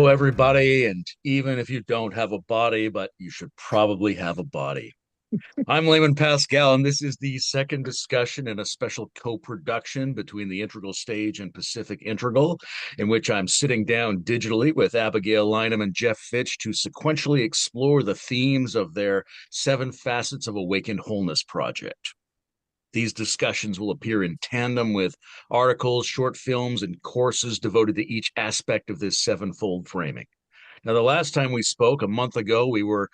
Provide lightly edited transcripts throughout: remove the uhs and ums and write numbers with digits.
Hello, everybody. And even if you don't have a body, but you should probably have a body. I'm Layman Pascal, and this is the second discussion in a special co production between the Integral Stage and Pacific Integral, in which I'm sitting down digitally with Abigail Lynam and Geoff Fitch to sequentially explore the themes of their Seven Facets of Awakened Wholeness project. These discussions will appear in tandem with articles, short films, and courses devoted to each aspect of this sevenfold framing. Now, the last time we spoke, a month ago, we were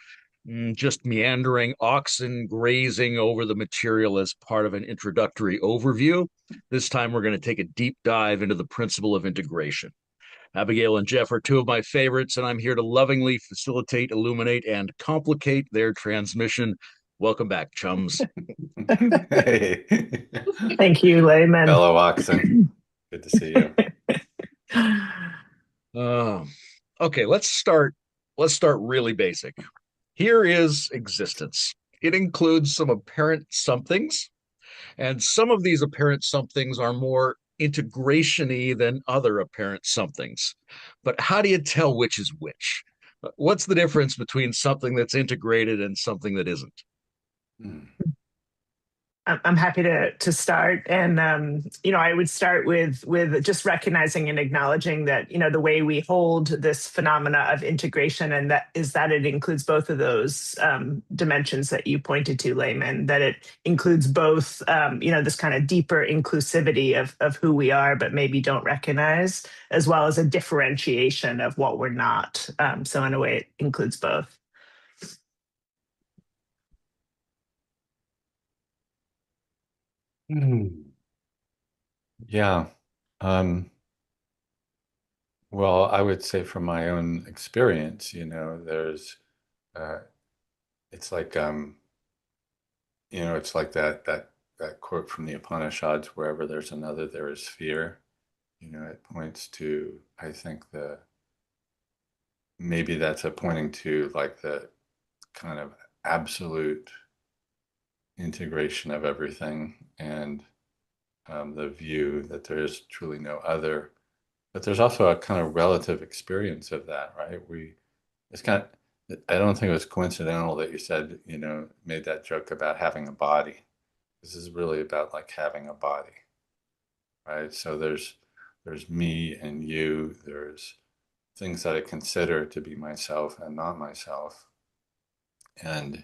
just meandering oxen grazing over the material as part of an introductory overview. This time, we're going to take a deep dive into the principle of integration. Abigail and Geoff are two of my favorites, and I'm here to lovingly facilitate, illuminate, and complicate their transmission. Welcome back, chums. Hey, Thank you, Layman. fellow oxen. Good to see you. Uh, okay, let's start. Let's start really basic. Here is existence. It includes some apparent somethings, and some of these apparent somethings are more integration-y than other apparent somethings. But how do you tell which is which? What's the difference between something that's integrated and something that isn't? Hmm. I'm happy to start, and I would start with just recognizing and acknowledging that the way we hold this phenomena of integration, and that it includes both of those dimensions that you pointed to, Layman. That it includes both, this kind of deeper inclusivity of who we are, but maybe don't recognize, as well as a differentiation of what we're not. So in a way, it includes both. Hmm. Yeah. Um, well, I would say from my own experience, there's uh, it's like it's like that quote from the Upanishads, wherever there's another, there is fear. It points to, I think maybe that's a pointing to like the kind of absolute integration of everything and the view that there is truly no other. But there's also a kind of relative experience of that, right? It's kind of, I don't think it was coincidental that you said, made that joke about having a body. This is really about like having a body, right? So there's me and you, there's things that I consider to be myself and not myself. And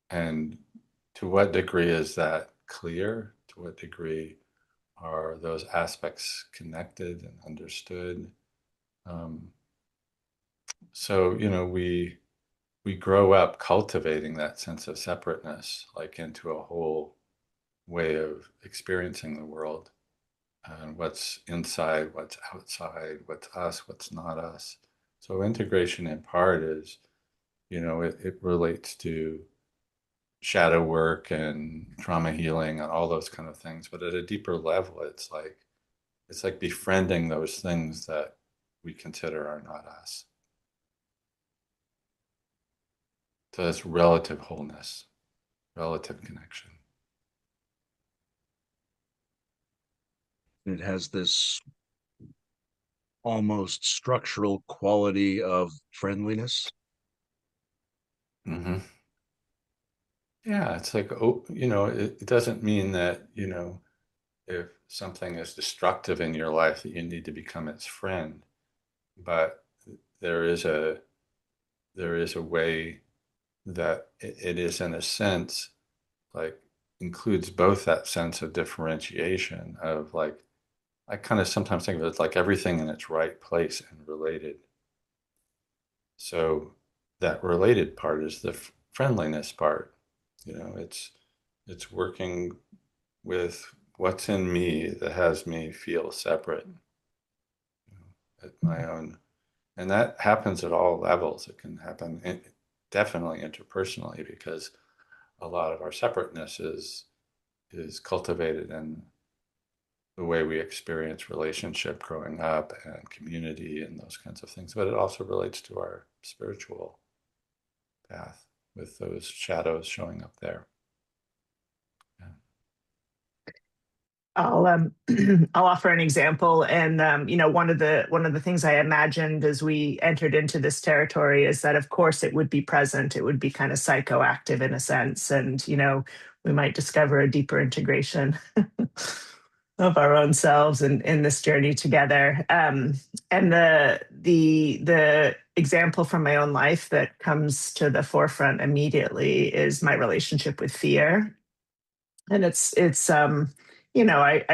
and to what degree is that clear? To what degree are those aspects connected and understood? Um, so we grow up cultivating that sense of separateness, like into a whole way of experiencing the world and what's inside, what's outside, what's us, what's not us. So integration in part is, it relates to shadow work and trauma healing and all those kind of things. But at a deeper level, it's like befriending those things that we consider are not us. So that's relative wholeness, relative connection. It has this almost structural quality of friendliness. Hmm. Yeah, it's like, oh, it doesn't mean that, if something is destructive in your life that you need to become its friend, but there is a there is a way that it is in a sense like includes both that sense of differentiation of like I kind of sometimes think of it as like everything in its right place and related. So that related part is the friendliness part. It's working with what's in me that has me feel separate, at my own, and that happens at all levels. It can happen definitely interpersonally because a lot of our separateness is cultivated in the way we experience relationship growing up and community and those kinds of things. But it also relates to our spiritual path with those shadows showing up there. Yeah. I'll I'll offer an example, and one of the things I imagined as we entered into this territory is that, of course, it would be present. It would be kind of psychoactive in a sense, and we might discover a deeper integration of our own selves in this journey together. And the example from my own life that comes to the forefront immediately is my relationship with fear. And I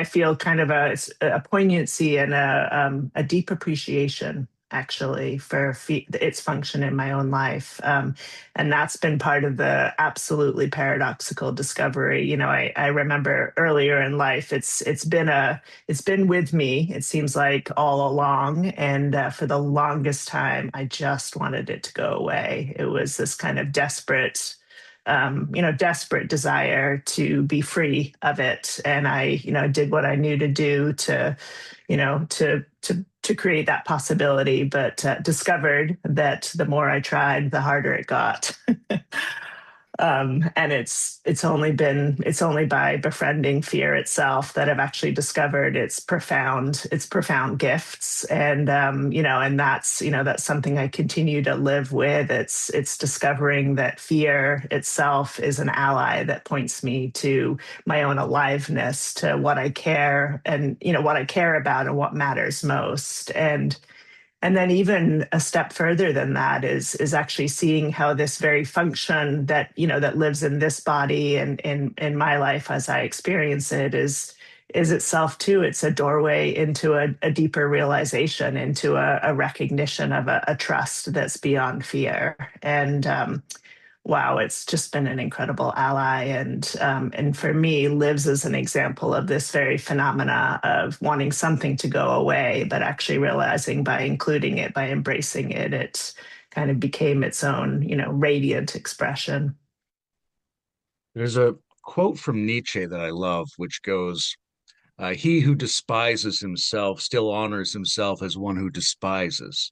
feel kind of it's a poignancy and a deep appreciation actually for its function in my own life. And that's been part of the absolutely paradoxical discovery. I remember earlier in life, it's been with me, it seems like, all along. And for the longest time, I just wanted it to go away. It was this kind of desperate desire to be free of it. And I, did what I knew to do to, to create that possibility, but discovered that the more I tried, the harder it got. And it's only by befriending fear itself that I've actually discovered its profound gifts. And and that's something I continue to live with. It's discovering that fear itself is an ally that points me to my own aliveness, to what I care, and what I care about and what matters most. And then even a step further than that is actually seeing how this very function that lives in this body and in my life as I experience it is itself too. It's a doorway into a deeper realization, into a recognition of a trust that's beyond fear. And wow, it's just been an incredible ally, and for me, lives as an example of this very phenomena of wanting something to go away, but actually realizing by including it, by embracing it, it kind of became its own, radiant expression. There's a quote from Nietzsche that I love, which goes, he who despises himself still honors himself as one who despises.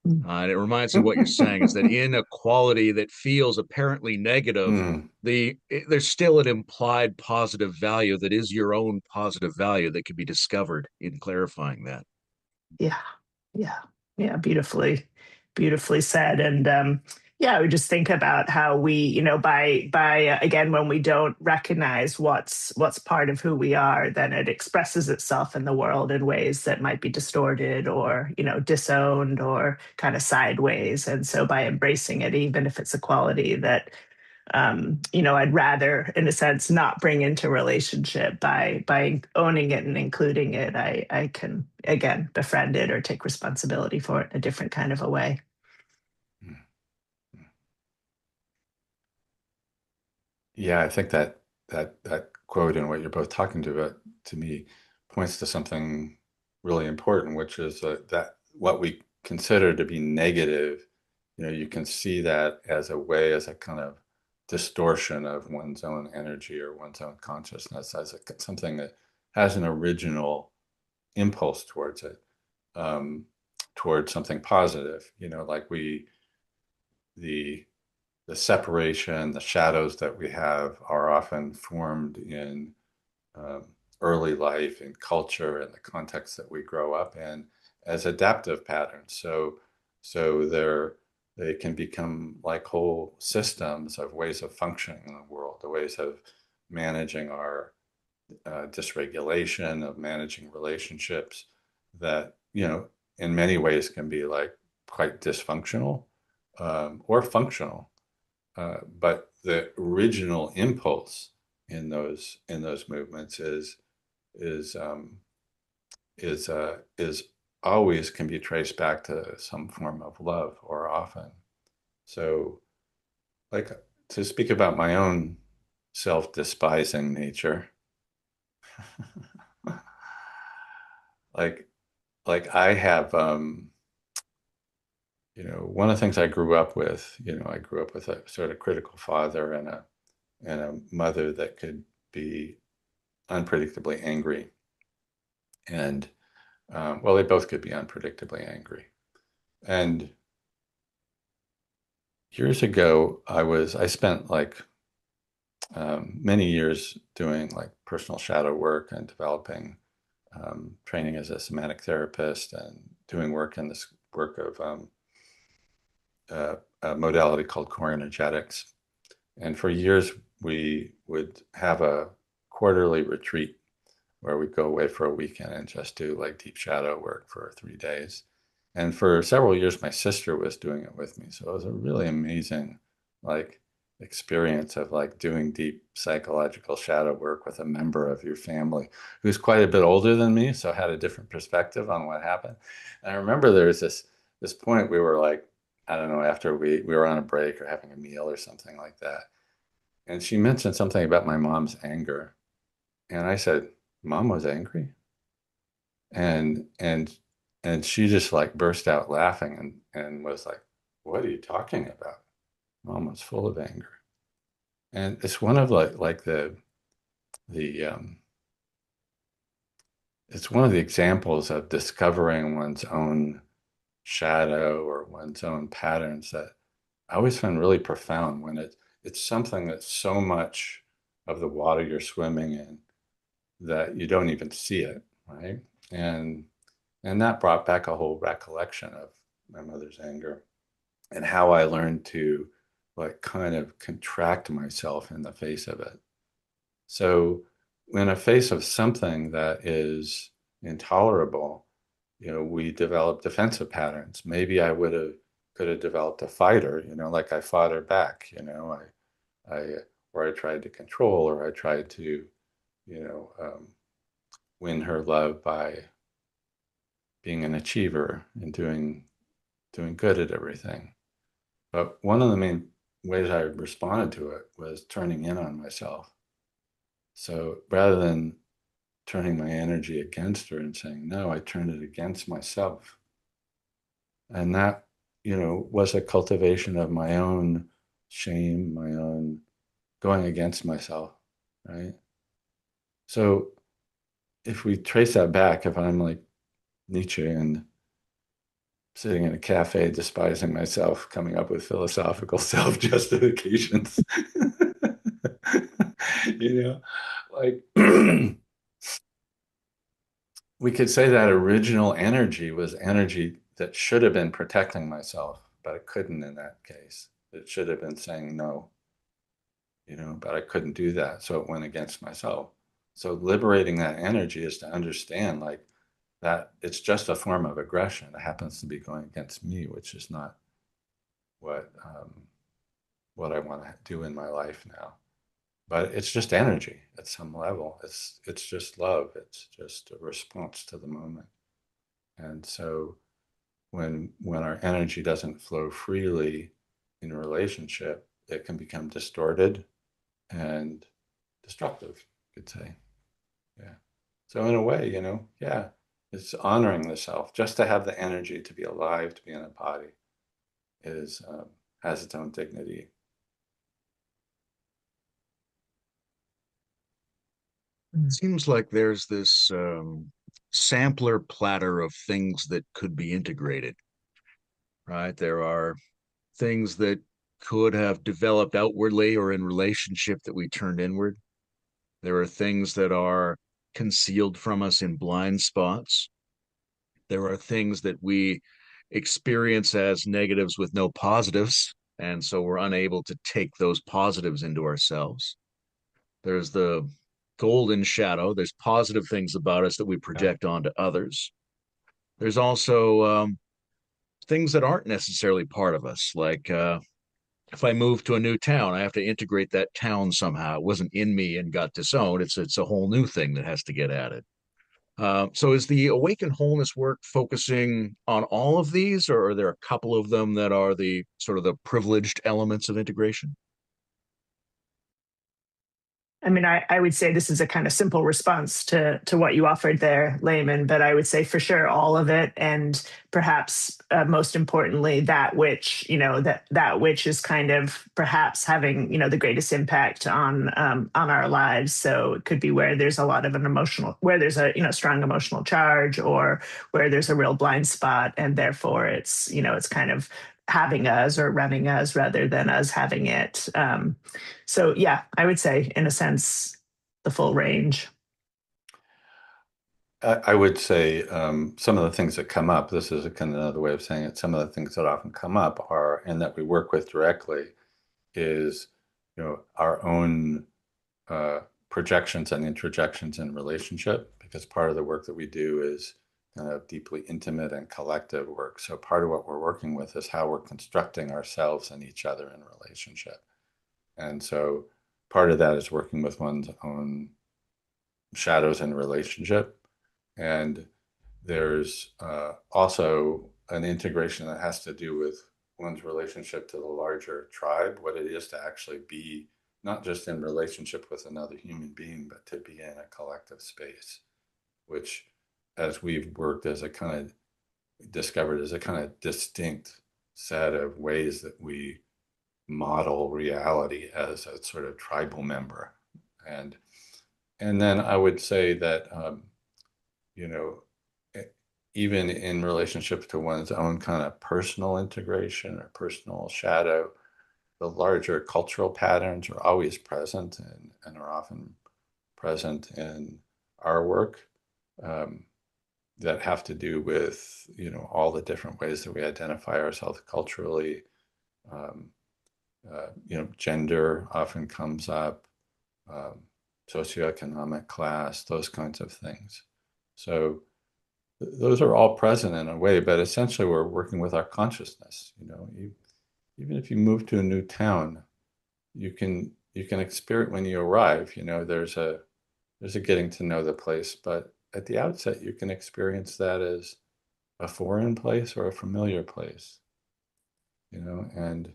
And it reminds me of what you're saying is that in a quality that feels apparently negative, Mm. there's still an implied positive value that is your own positive value that can be discovered in clarifying that. Yeah, yeah, yeah. Beautifully said. And yeah, we just think about how we, by again, when we don't recognize what's part of who we are, then it expresses itself in the world in ways that might be distorted or disowned or kind of sideways. And so by embracing it, even if it's a quality that I'd rather, in a sense, not bring into relationship, by owning it and including it, I can again befriend it or take responsibility for it in a different kind of a way. Yeah, I think that quote and what you're both talking to about to me points to something really important, which is that what we consider to be negative, you can see that as a way, as a kind of distortion of one's own energy or one's own consciousness, as something that has an original impulse towards it, um, towards something positive. Like the the separation, the shadows that we have are often formed in um, early life, in culture, and the context that we grow up in as adaptive patterns. So they can become like whole systems of ways of functioning in the world, the ways of managing our dysregulation, of managing relationships that, in many ways can be like quite dysfunctional or functional. But the original impulse in those movements is is always can be traced back to some form of love, or often. So, like, to speak about my own self-despising nature, like I have one of the things I grew up with, I grew up with a sort of critical father and a mother that could be unpredictably angry. And well, they both could be unpredictably angry. And years ago, I spent like many years doing like personal shadow work and developing training as a somatic therapist and doing work in this work of a modality called core energetics. And for years, we would have a quarterly retreat where we'd go away for a weekend and just do like deep shadow work for 3 days. And for several years, my sister was doing it with me. So it was a really amazing, like, experience of like doing deep psychological shadow work with a member of your family who's quite a bit older than me, so had a different perspective on what happened. And I remember there was this point we were like, I don't know, after we were on a break or having a meal or something like that. And she mentioned something about my mom's anger. And I said, Mom was angry? And and and she just like burst out laughing and was like, What are you talking about? Mom was full of anger. And it's one of like the it's one of the examples of discovering one's own shadow or one's own patterns that I always find really profound when it's something that's so much of the water you're swimming in that you don't even see it, right? And and that brought back a whole recollection of my mother's anger and how I learned to like kind of contract myself in the face of it. So in the face of something that is intolerable, we develop defensive patterns. Maybe I would have could have developed a fighter, like I fought her back, I or I tried to control, or I tried to, you know, um, win her love by being an achiever and doing good at everything. But one of the main ways I responded to it was turning in on myself. So rather than turning my energy against her and saying no, I turned it against myself. And that, was a cultivation of my own shame, my own going against myself, right? So if we trace that back, if I'm like Nietzsche and sitting in a cafe despising myself, coming up with philosophical self-justifications, you know, like we could say that original energy was energy that should have been protecting myself, but it couldn't in that case. It should have been saying no, but I couldn't do that. So it went against myself. So liberating that energy is to understand like that it's just a form of aggression. It happens to be going against me, which is not what what I want to do in my life now. But it's just energy at some level. It's just love. It's just a response to the moment. And so when our energy doesn't flow freely in a relationship, it can become distorted and destructive, you could say. Yeah. So in a way, yeah, it's honoring the self. Just to have the energy to be alive, to be in a body, is has its own dignity. It seems like there's this sampler platter of things that could be integrated, right? There are things that could have developed outwardly or in relationship that we turned inward. There are things that are concealed from us in blind spots. There are things that we experience as negatives with no positives. And so we're unable to take those positives into ourselves. There's the golden shadow. There's positive things about us that we Yeah. project onto others. There's also things that aren't necessarily part of us, like if I move to a new town, I have to integrate that town somehow. It wasn't in me and got disowned. It's a whole new thing that has to get added. So is the Awakened Wholeness work focusing on all of these, or are there a couple of them that are the sort of the privileged elements of integration? I mean, I would say this is a kind of simple response to what you offered there, Layman, but I would say for sure all of it, and perhaps most importantly, that which that which is kind of perhaps having the greatest impact on our lives. So it could be where there's a lot of where there's a strong emotional charge, or where there's a real blind spot, and therefore it's kind of having us or running us rather than us having it. So yeah, I would say in a sense, the full range. I would say some of the things that come up, this is a kind of another way of saying it, some of the things that often come up are, and that we work with directly, is, our own projections and introjections in relationship, because part of the work that we do is kind of deeply intimate and collective work. So part of what we're working with is how we're constructing ourselves and each other in relationship. And so part of that is working with one's own shadows in relationship. And there's also an integration that has to do with one's relationship to the larger tribe, what it is to actually be not just in relationship with another human being, but to be in a collective space, which, as we've worked as a kind of discovered, as a kind of distinct set of ways that we model reality as a sort of tribal member. And then I would say that, you know, even in relationship to one's own kind of personal integration or personal shadow, the larger cultural patterns are always present and are often present in our work, that have to do with, all the different ways that we identify ourselves culturally. Um, Gender often comes up, um, socioeconomic class, those kinds of things. So those are all present in a way, but essentially we're working with our consciousness. Even if you move to a new town, you can experience when you arrive. There's a getting to know the place, but at the outset, you can experience that as a foreign place or a familiar place. And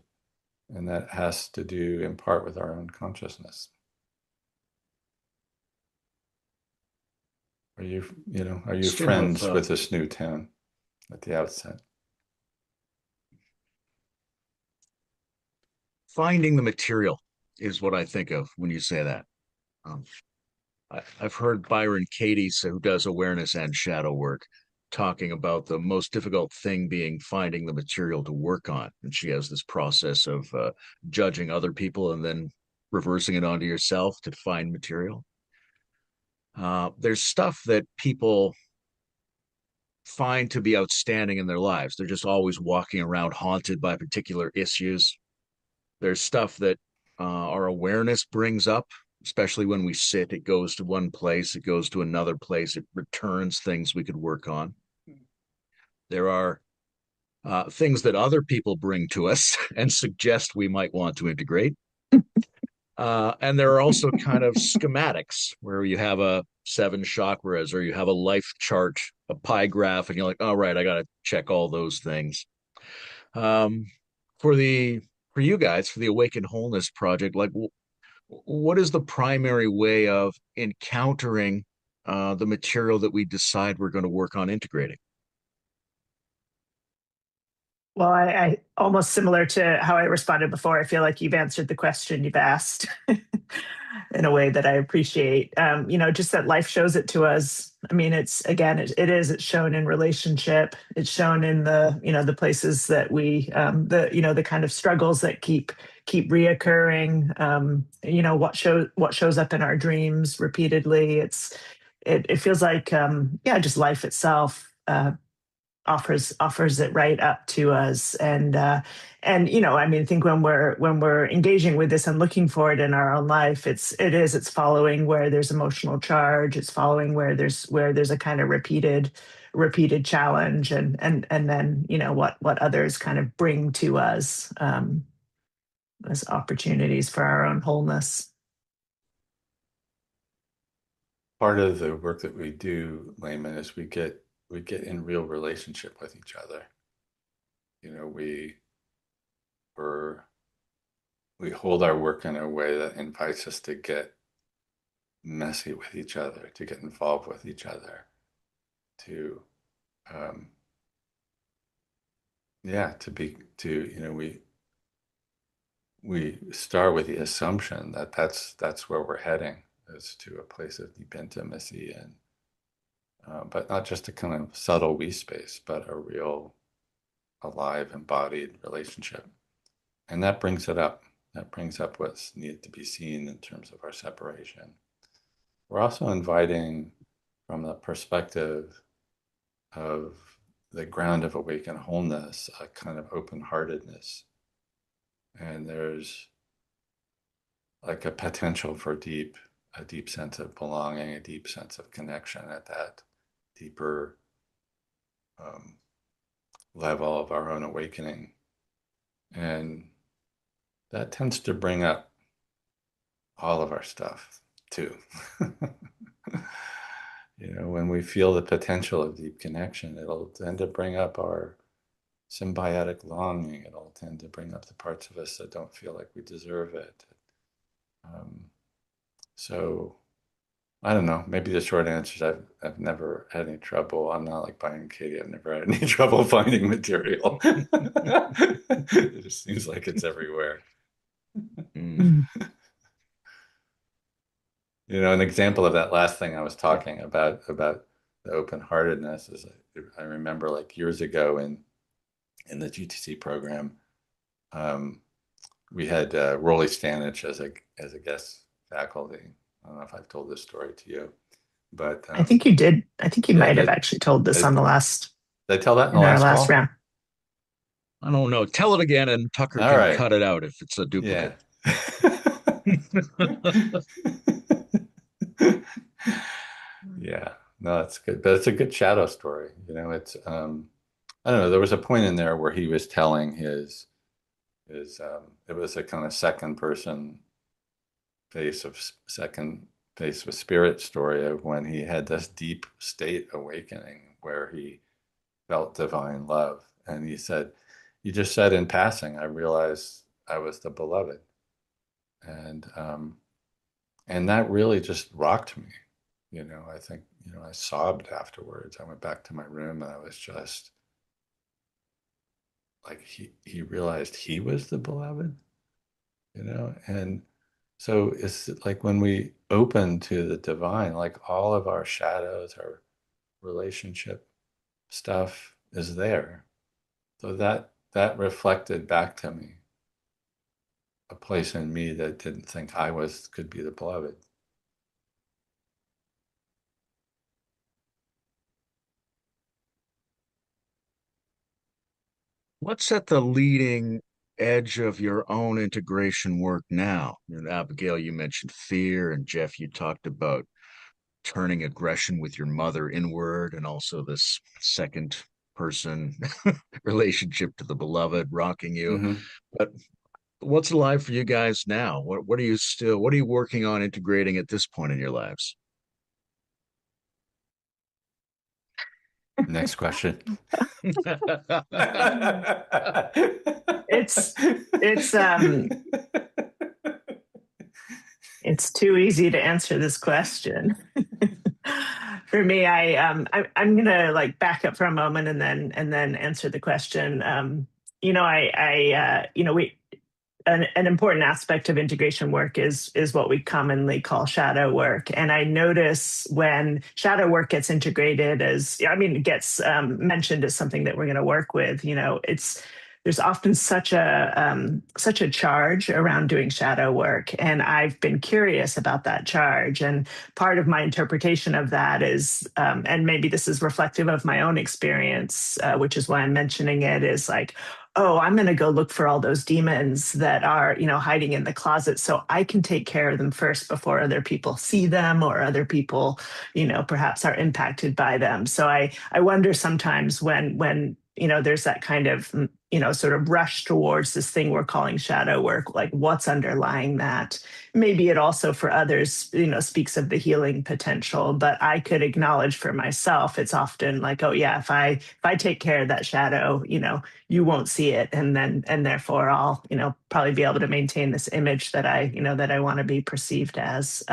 that has to do in part with our own consciousness. Are you Stream of friends with this new town at the outset? finding the material is what I think of when you say that. Um, I've heard Byron Katie, who does awareness and shadow work, talking about the most difficult thing being finding the material to work on. And she has this process of judging other people and then reversing it onto yourself to find material. There's stuff that people find to be outstanding in their lives. They're just always walking around haunted by particular issues. There's stuff that our awareness brings up, especially when we sit. It goes to one place, it goes to another place, it returns things we could work on. There are things that other people bring to us and suggest we might want to integrate. And there are also kind of schematics where you have a seven chakras or you have a life chart, a pie graph, and you're like, all right, I got to check all those things. Um, for the for you guys, for the Awakened Wholeness project, like what is the primary way of encountering the material that we decide we're going to work on integrating? Well, I almost similar to how I responded before. I feel like you've answered the question you've asked in a way that I appreciate. Just that life shows it to us. I mean, it's again, it's shown in relationship. It's shown in the places that we, the kind of struggles that keep reoccurring. What shows up in our dreams repeatedly. It feels like, just life itself. Offers it right up to us, and I think when we're engaging with this and looking for it in our own life, it's following where there's emotional charge. It's following where there's a kind of repeated challenge, and then what others kind of bring to us, as opportunities for our own wholeness. Part of the work that we do, Layman, is we get in real relationship with each other. We we're, we hold our work in a way that invites us to get messy with each other, to get involved with each other, to um, yeah, we start with the assumption that that's where we're heading, is to a place of deep intimacy, and but not just a kind of subtle we space, but a real alive, embodied relationship. And that brings it up. That brings up what's needed to be seen in terms of our separation. We're also inviting, from the perspective of the ground of awakened wholeness, a kind of open-heartedness. And there's like a potential for a deep sense of belonging, a deep sense of connection at that deeper level of our own awakening. And that tends to bring up all of our stuff too. When we feel the potential of deep connection, it'll tend to bring up our symbiotic longing. It'll tend to bring up the parts of us that don't feel like we deserve it. So I don't know. Maybe the short answer is I've never had any trouble. I'm not like Byron Katie. I've never had any trouble finding material. It just seems like it's everywhere. Mm. An example of that last thing I was talking about the open-heartedness is I remember like years ago in the GTC program, we had Rolly Stanich as a guest faculty. I don't know if I've told this story to you, but I think you did. I think you yeah, might have actually told this on the last, did I tell that in the in our last last call? round. I don't know. Tell it again, and Tucker All can right. cut it out if it's a Yeah. duplicate. Yeah. No, that's good. But it's a good shadow story. It's I don't know, there was a point in there where he was telling his it was a kind of second face with spirit story of when he had this deep state awakening where he felt divine love. And he said, you just said in passing, I realized I was the beloved. And that really just rocked me. I think, I sobbed afterwards. I went back to my room and I was just like, he realized he was the beloved, and so it's like when we open to the divine, like all of our shadows, our relationship stuff is there. So that reflected back to me a place in me that didn't think could be the beloved. What's at the leading edge of your own integration work now? Abigail, you mentioned fear, and Geoff, you talked about turning aggression with your mother inward, and also this second person relationship to the beloved rocking you. Mm-hmm. But what's alive for you guys now? What are you working on integrating at this point in your lives? Next question. It's it's um it's too easy to answer this question. For me, I'm gonna like back up for a moment and then answer the question. We an important aspect of integration work is what we commonly call shadow work. And I notice when shadow work gets integrated it gets mentioned as something that we're going to work with, there's often such a charge around doing shadow work. And I've been curious about that charge. And part of my interpretation of that is, and maybe this is reflective of my own experience, which is why I'm mentioning it, is like, oh, I'm going to go look for all those demons that are, hiding in the closet so I can take care of them first before other people see them or other people, perhaps are impacted by them. So I wonder sometimes when there's that kind of, sort of rush towards this thing we're calling shadow work, like what's underlying that. Maybe it also for others, speaks of the healing potential, but I could acknowledge for myself, it's often like, oh yeah, if I take care of that shadow, you won't see it. And therefore I'll, probably be able to maintain this image that I want to be perceived as.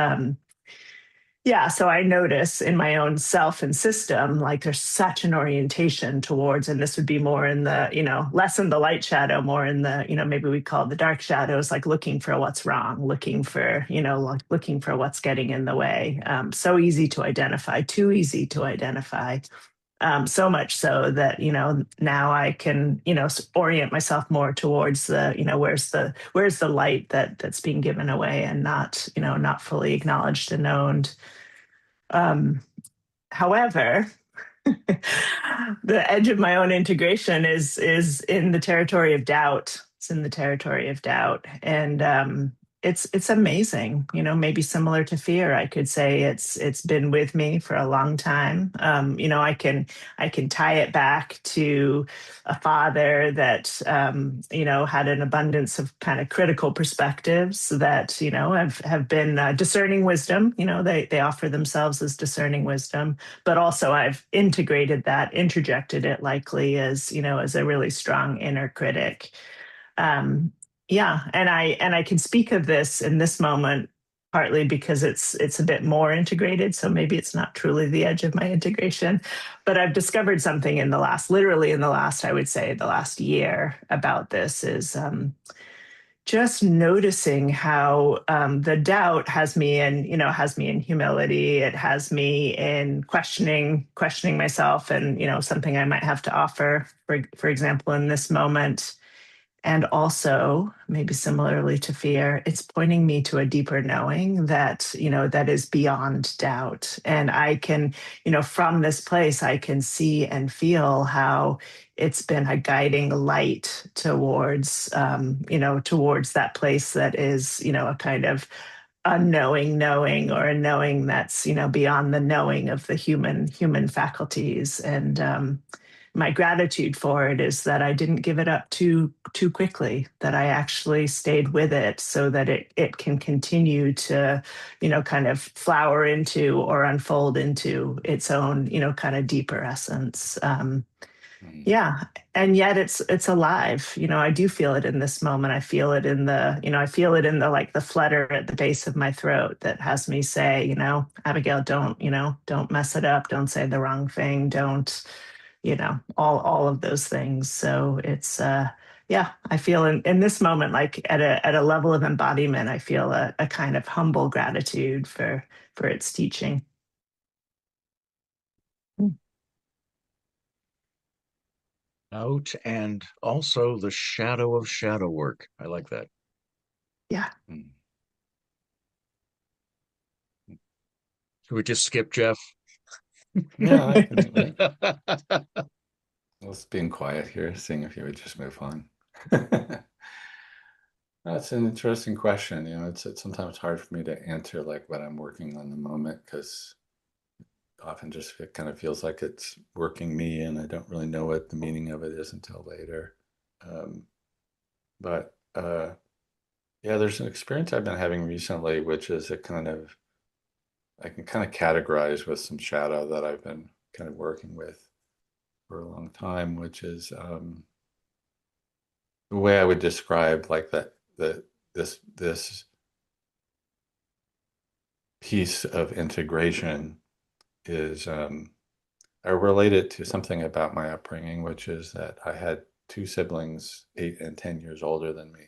Yeah, so I notice in my own self and system, like there's such an orientation towards, and this would be more in the, less in the light shadow, more in the, maybe we call it the dark shadows, like looking for what's wrong, looking for, looking for what's getting in the way. So easy to identify, too easy to identify. So much so that, now I can, orient myself more towards the, where's the light that's being given away and not, not fully acknowledged and owned. Um, However, the edge of my own integration is in the territory of doubt. It's in the territory of doubt, and it's amazing. Maybe similar to fear, I could say it's been with me for a long time. I can tie it back to a father that had an abundance of kind of critical perspectives that have been discerning wisdom. They offer themselves as discerning wisdom, but also I've integrated that, interjected it likely as a really strong inner critic. Um, yeah, and I can speak of this in this moment partly because it's a bit more integrated, so maybe it's not truly the edge of my integration, but I've discovered something literally in the last, I would say, the last year about this is just noticing how the doubt has me in humility. It has me in questioning myself, and something I might have to offer, for example, in this moment. And also, maybe similarly to fear, it's pointing me to a deeper knowing that is beyond doubt. And I can, from this place, I can see and feel how it's been a guiding light towards that place that is, a kind of unknowing knowing, or a knowing that's, beyond the knowing of the human faculties. And my gratitude for it is that I didn't give it up too quickly, that I actually stayed with it so that it can continue to, kind of flower into or unfold into its own, kind of deeper essence. Mm. Yeah, and yet it's alive. I do feel it in this moment. I feel it in the like the flutter at the base of my throat that has me say, Abigail, don't mess it up. Don't say the wrong thing. Don't, all of those things. So it's yeah, I feel in this moment, like at a level of embodiment, I feel a kind of humble gratitude for its teaching. Mm. Out and also the shadow of shadow work. I like that. Yeah. Mm. Should we just skip Geoff? Yeah, I was being quiet here, seeing if you would just move on. That's an interesting question. It's sometimes hard for me to answer like what I'm working on the moment, because often just it kind of feels like it's working me, and I don't really know what the meaning of it is until later. Um, but yeah, there's an experience I've been having recently, which is a kind of, I can kind of categorize with some shadow that I've been kind of working with for a long time, which is the way I would describe like this piece of integration is I relate it to something about my upbringing, which is that I had two siblings, 8 and 10 years older than me.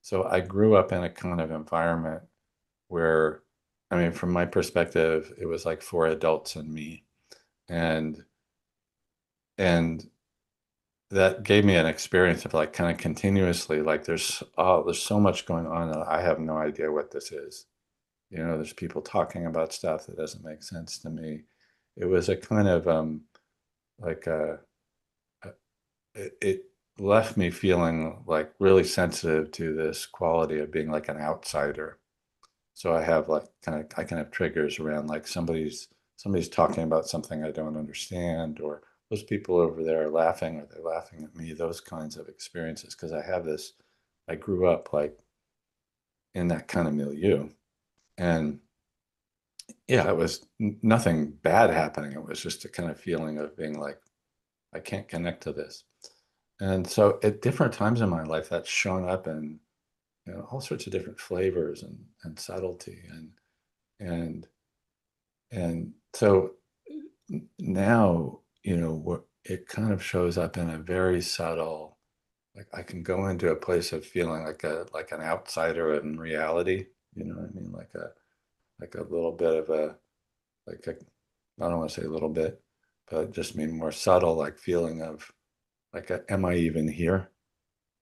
So I grew up in a kind of environment where, I mean, from my perspective, it was like four adults and me. And and that gave me an experience of like kind of continuously like there's so much going on that I have no idea what this is. There's people talking about stuff that doesn't make sense to me. It was a kind of like it left me feeling like really sensitive to this quality of being like an outsider. So I have like I can have triggers around like somebody's talking about something I don't understand, or those people over there are laughing, or they're laughing at me, those kinds of experiences. Because I grew up like in that kind of milieu. And yeah, it was nothing bad happening. It was just a kind of feeling of being like, I can't connect to this. And so at different times in my life, that's shown up in all sorts of different flavors and subtlety. And and so now, it kind of shows up in a very subtle, like I can go into a place of feeling like an outsider in reality. You know what I mean? Like a little bit of a, like a, I don't want to say a little bit. but just mean more subtle, like feeling of like, am I even here?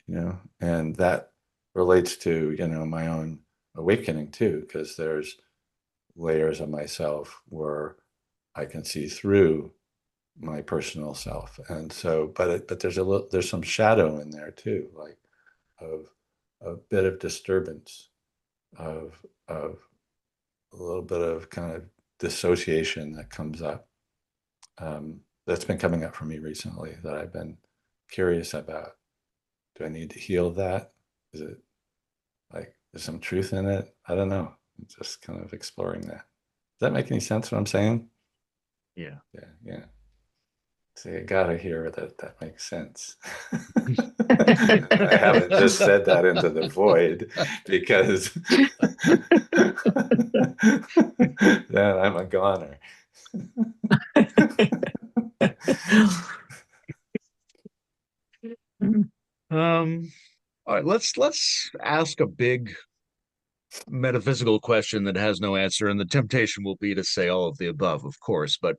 And that relates to, my own awakening too, because there's layers of myself where I can see through my personal self. And so, but there's some shadow in there too, like of a bit of disturbance, of a little bit of kind of dissociation that comes up. That's been coming up for me recently that I've been curious about. Do I need to heal that? Is it like there's some truth in it? I don't know. I'm just kind of exploring that. Does that make any sense what I'm saying? Yeah. Yeah, yeah. See, I gotta hear that that makes sense. I haven't just said that into the void because then I'm a goner. Um, all right, let's ask a big metaphysical question that has no answer, and the temptation will be to say all of the above, of course. But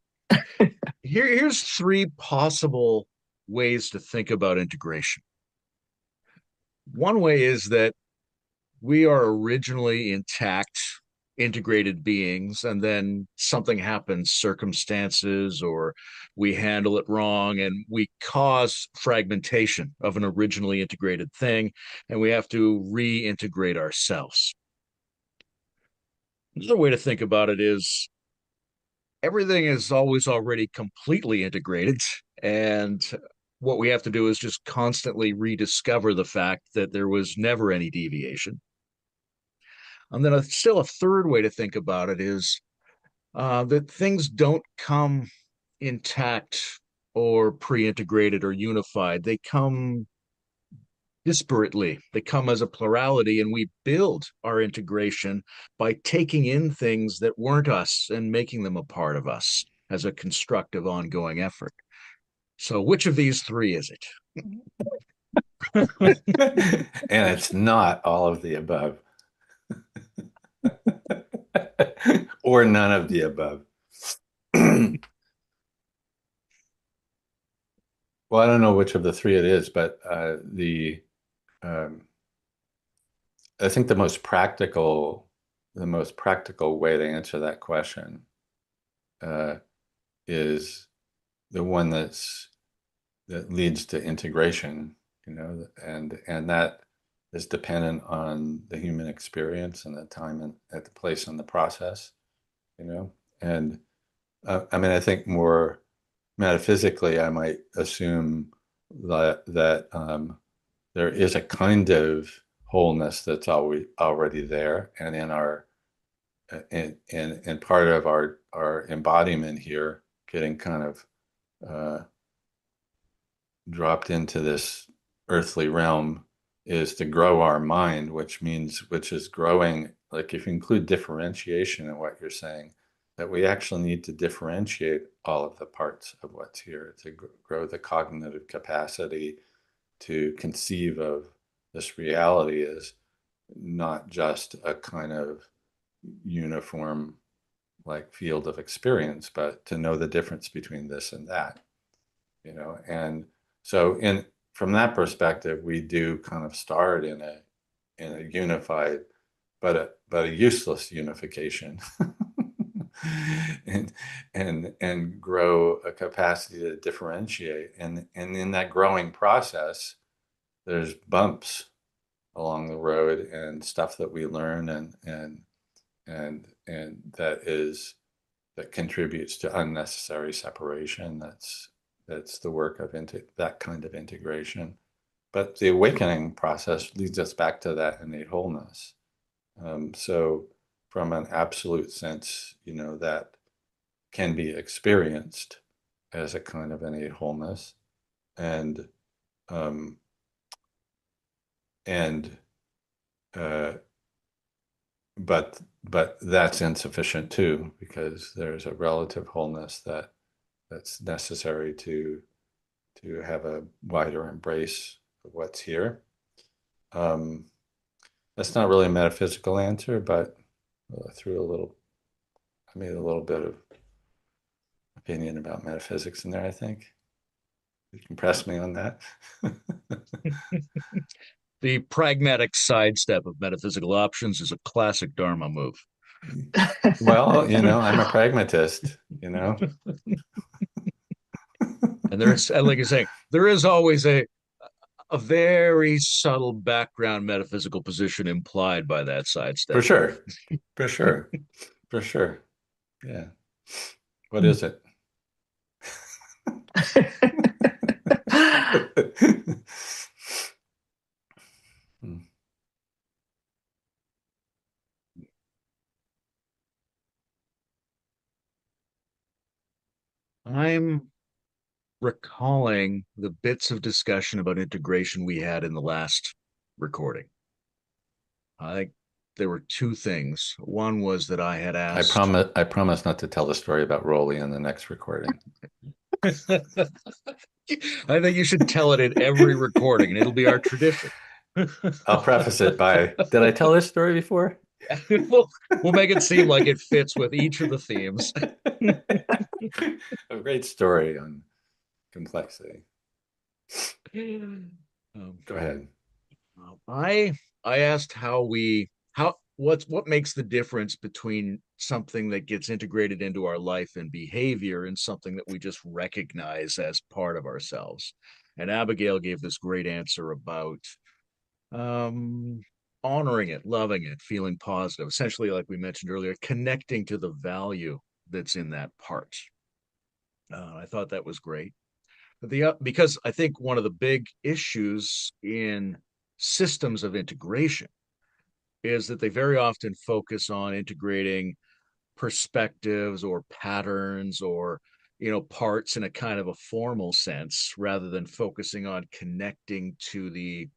here's three possible ways to think about integration. One way is that we are originally intact, integrated beings, and then something happens, circumstances, or we handle it wrong, and we cause fragmentation of an originally integrated thing, and we have to reintegrate ourselves. Another way to think about it is everything is always already completely integrated, and what we have to do is just constantly rediscover the fact that there was never any deviation. And then still a third way to think about it is that things don't come intact or pre-integrated or unified. They come disparately. They come as a plurality, and we build our integration by taking in things that weren't us and making them a part of us as a constructive ongoing effort. So which of these three is it? And it's not all of the above or none of the above. Well, I don't know which of the three it is, but um, I think the most practical way to answer that question uh, is the one that leads to integration, and that is dependent on the human experience and the time and at the place in the process, you know. And I mean, I think more metaphysically, I might assume that there is a kind of wholeness that's already there, and in our and part of our embodiment here, getting kind of uh, dropped into this earthly realm, is to grow our mind, which is growing. Like if you include differentiation in what you're saying, that we actually need to differentiate all of the parts of what's here to grow the cognitive capacity to conceive of this reality as not just a kind of uniform like field of experience, but to know the difference between this and that, And so in from that perspective, we do kind of start in a unified, but a useless unification. and and grow a capacity to differentiate. And in that growing process, there's bumps along the road and stuff that we learn and that contributes to unnecessary separation. That's the work of that kind of integration. But the awakening process leads us back to that innate wholeness. So, from an absolute sense, that can be experienced as a kind of innate wholeness, and um, and uh, but that's insufficient too, because there's a relative wholeness that's necessary to have a wider embrace of what's here. Um, that's not really a metaphysical answer, but I made a little bit of opinion about metaphysics in there, I think. You can press me on that. The pragmatic sidestep of metaphysical options is a classic Dharma move. Well, I'm a pragmatist, And like you're saying, there is always a very subtle background metaphysical position implied by that For sidestep move. sure. For sure. For sure. Yeah. What is it? Hmm. I'm recalling the bits of discussion about integration we had in the last recording. I think there were two things. One was that I had I asked. promise I promise not to tell the story about Rolly in the next recording. I think you should tell it in every recording, and it'll be our tradition. I'll preface it by, did I tell this story before? we'll make it seem like it fits with each of the themes. A great story on complexity. Go ahead. I I asked what makes the difference between something that gets integrated into our life and behavior and something that we just recognize as part of ourselves. And Abigail gave this great answer about um, honoring it, loving it, feeling positive. Essentially, like we mentioned earlier, connecting to the value that's in that part. I thought that was great. Because I think one of the big issues in systems of integration is that they very often focus on integrating perspectives or patterns or parts in a kind of a formal sense rather than focusing on connecting to the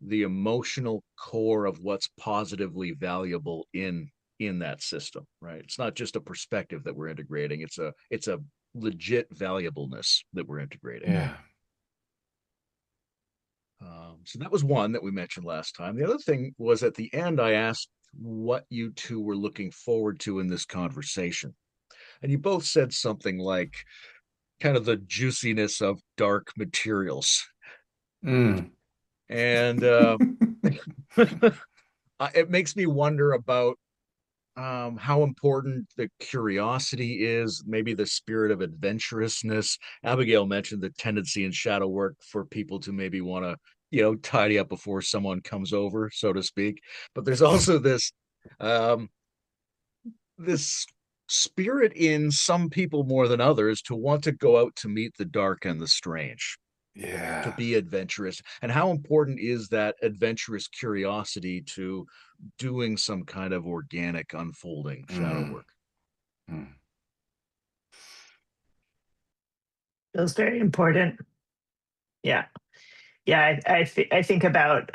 emotional core of what's positively valuable in that system, right? It's not just a perspective that we're integrating, it's a legit valuableness that we're integrating. Yeah. So that was one that we mentioned last time. The other thing was at the end, I asked what you two were looking forward to in this conversation. And you both said something like kind of the juiciness of dark materials. Mm. And it makes me wonder about how important the curiosity is, maybe the spirit of adventurousness. Abigail mentioned the tendency in shadow work for people to maybe want to, tidy up before someone comes over, so to speak. But there's also um, this spirit in some people more than others to want to go out to meet the dark and the strange, to Yeah. be adventurous. And how important is that adventurous curiosity to doing some kind of organic unfolding shadow Mm. work? Mm. Feels very important. Yeah. Yeah, I think about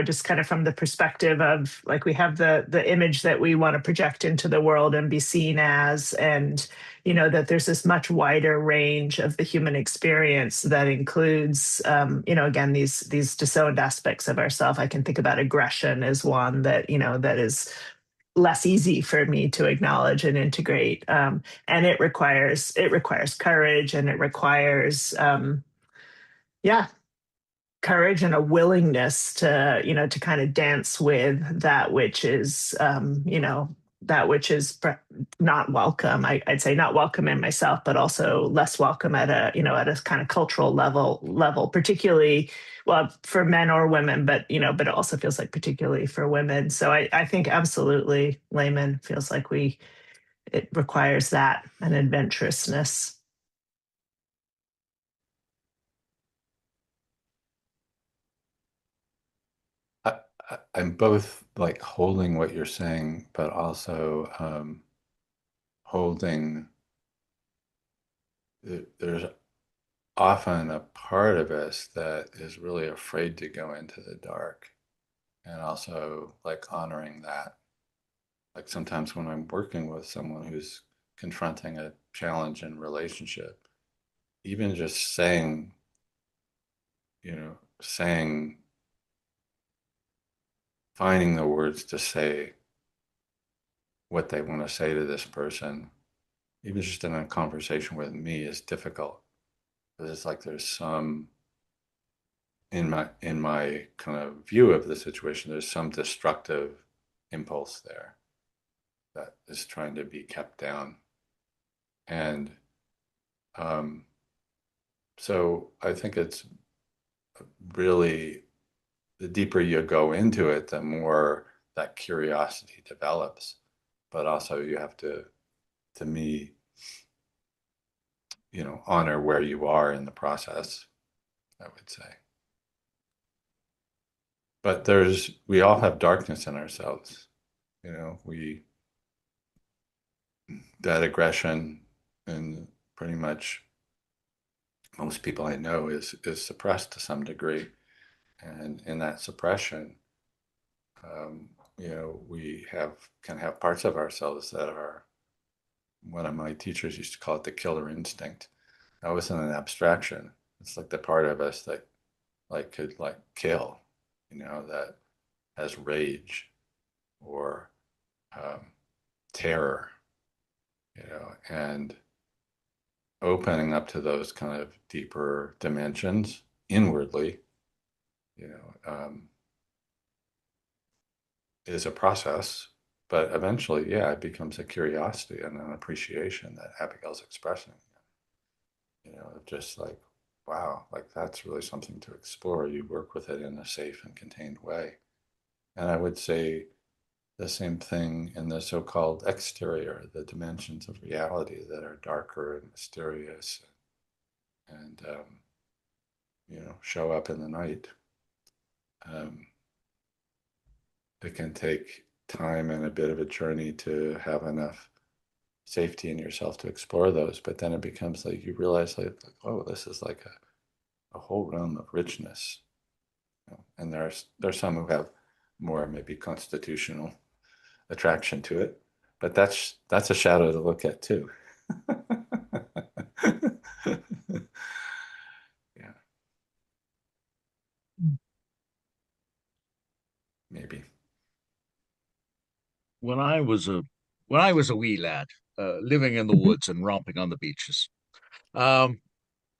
just kind of from the perspective of like we have the image that we want to project into the world and be seen as, and that there's this much wider range of the human experience that includes again these disowned aspects of ourself. I can think about aggression as one that that is less easy for me to acknowledge and integrate, and it requires courage, and it requires yeah, courage and a willingness to to kind of dance with that which is not welcome. I'd say not welcome in myself, but also less welcome at a at a kind of cultural level, particularly, well, for men or women, but but it also feels like particularly for women. So I think absolutely, layman feels like it requires that, an adventurousness. I'm both like holding what you're saying, but also holding there's often a part of us that is really afraid to go into the dark, and also like honoring that. Like sometimes when I'm working with someone who's confronting a challenge in relationship, even just saying, finding the words to say what they want to say to this person even just in a conversation with me is difficult. Because it's like there's some in my kind of view of the situation, there's some destructive impulse there that is trying to be kept down. And so I think it's really, the deeper you go into it, the more that curiosity develops. But also you have to me, honor where you are in the process, I would say. But we all have darkness in ourselves. That aggression, and pretty much most people I know is suppressed to some degree. And in that suppression, we can have parts of ourselves that are, one of my teachers used to call it the killer instinct. That wasn't an abstraction. It's like the part of us that could kill, that has rage or terror, and opening up to those kind of deeper dimensions inwardly, is a process. But eventually, yeah, it becomes a curiosity and an appreciation that Abigail's expressing. Just like, wow, like that's really something to explore. You work with it in a safe and contained way. And I would say the same thing in the so-called exterior, the dimensions of reality that are darker and mysterious and show up in the night. It can take time and a bit of a journey to have enough safety in yourself to explore those, but then it becomes like you realize oh, this is like a whole realm of richness. And there's some who have more maybe constitutional attraction to it, but that's a shadow to look at too. Yeah, maybe. When I was a wee lad, living in the woods and romping on the beaches, um,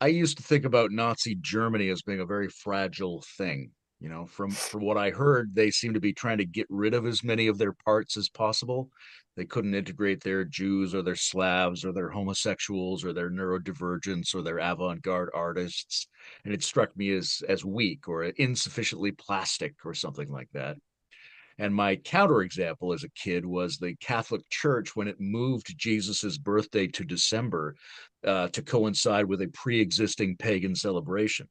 I used to think about Nazi Germany as being a very fragile thing. From what I heard, they seem to be trying to get rid of as many of their parts as possible. They couldn't integrate their Jews or their Slavs or their homosexuals or their neurodivergents or their avant-garde artists, and it struck me as weak or insufficiently plastic or something like that. And my counterexample as a kid was the Catholic Church when it moved Jesus's birthday to December to coincide with a pre-existing pagan celebration.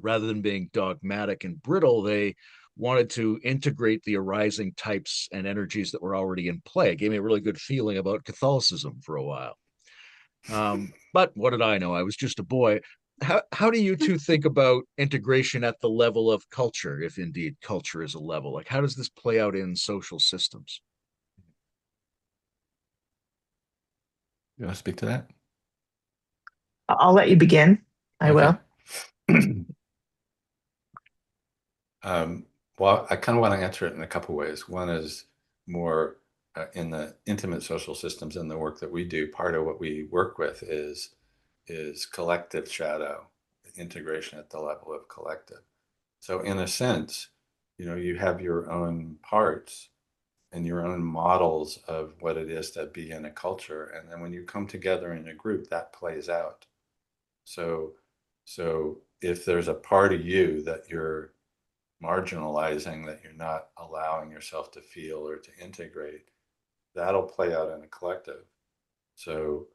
Rather than being dogmatic and brittle, they wanted to integrate the arising types and energies that were already in play. It gave me a really good feeling about Catholicism for a while. But what did I know? I was just a boy. How do you two think about integration at the level of culture, if indeed culture is a level? Like, how does this play out in social systems? You want to speak to that? I'll let you begin. I Okay. will. Well, I kind of want to answer it in a couple ways. One is more in the intimate social systems and the work that we do. Part of what we work with is collective shadow integration at the level of collective. So in a sense, you have your own parts and your own models of what it is to be in a culture, and then when you come together in a group, that plays out. So, if there's a part of you that you're marginalizing, that you're not allowing yourself to feel or to integrate, that'll play out in a collective. So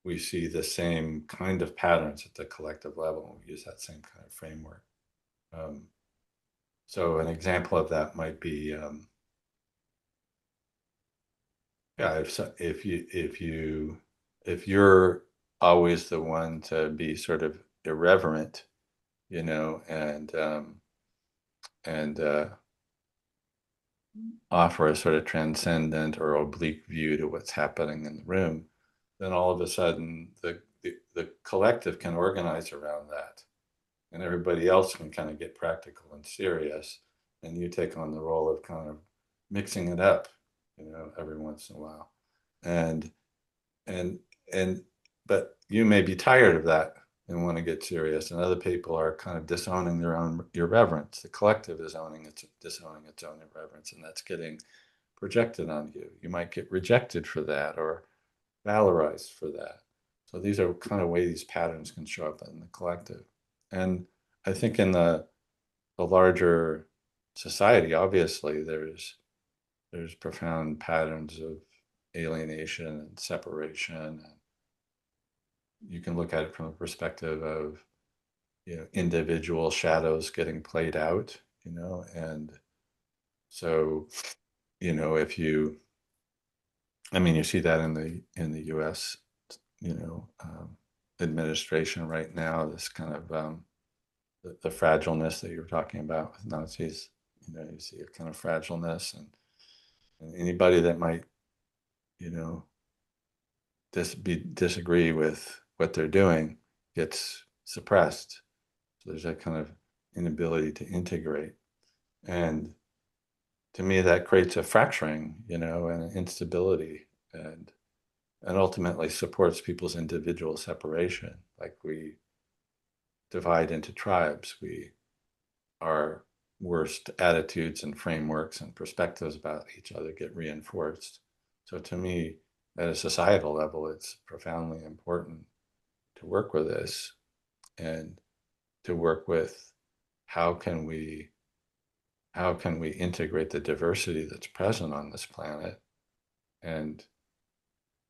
we see the same kind of patterns at the collective level. We use that same kind of framework. Um, so an example of that might be, yeah, if you're always the one to be sort of irreverent, and offer a sort of transcendent or oblique view to what's happening in the room, then all of a sudden the collective can organize around that. And everybody else can kind of get practical and serious. And you take on the role of kind of mixing it up, every once in a while. And and but you may be tired of that and want to get serious, and other people are kind of disowning their own irreverence. The collective is disowning its own irreverence, and that's getting projected on you. You might get rejected for that or valorized for that. So these are kind of ways these patterns can show up in the collective. And I think in the larger society, obviously there's profound patterns of alienation and separation. And you can look at it from a perspective of, individual shadows getting played out, and so, if you, I mean, you see that in the U.S., you know, um, administration right now, this kind of the fragileness that you were talking about with Nazis. You see a kind of fragileness, and anybody that might, you know, disagree with what they're doing gets suppressed. So there's that kind of inability to integrate, and to me, that creates a fracturing, and an instability, and ultimately supports people's individual separation. Like we divide into tribes, our worst attitudes and frameworks and perspectives about each other get reinforced. So to me, at a societal level, it's profoundly important to work with this and to work with how can we integrate the diversity that's present on this planet and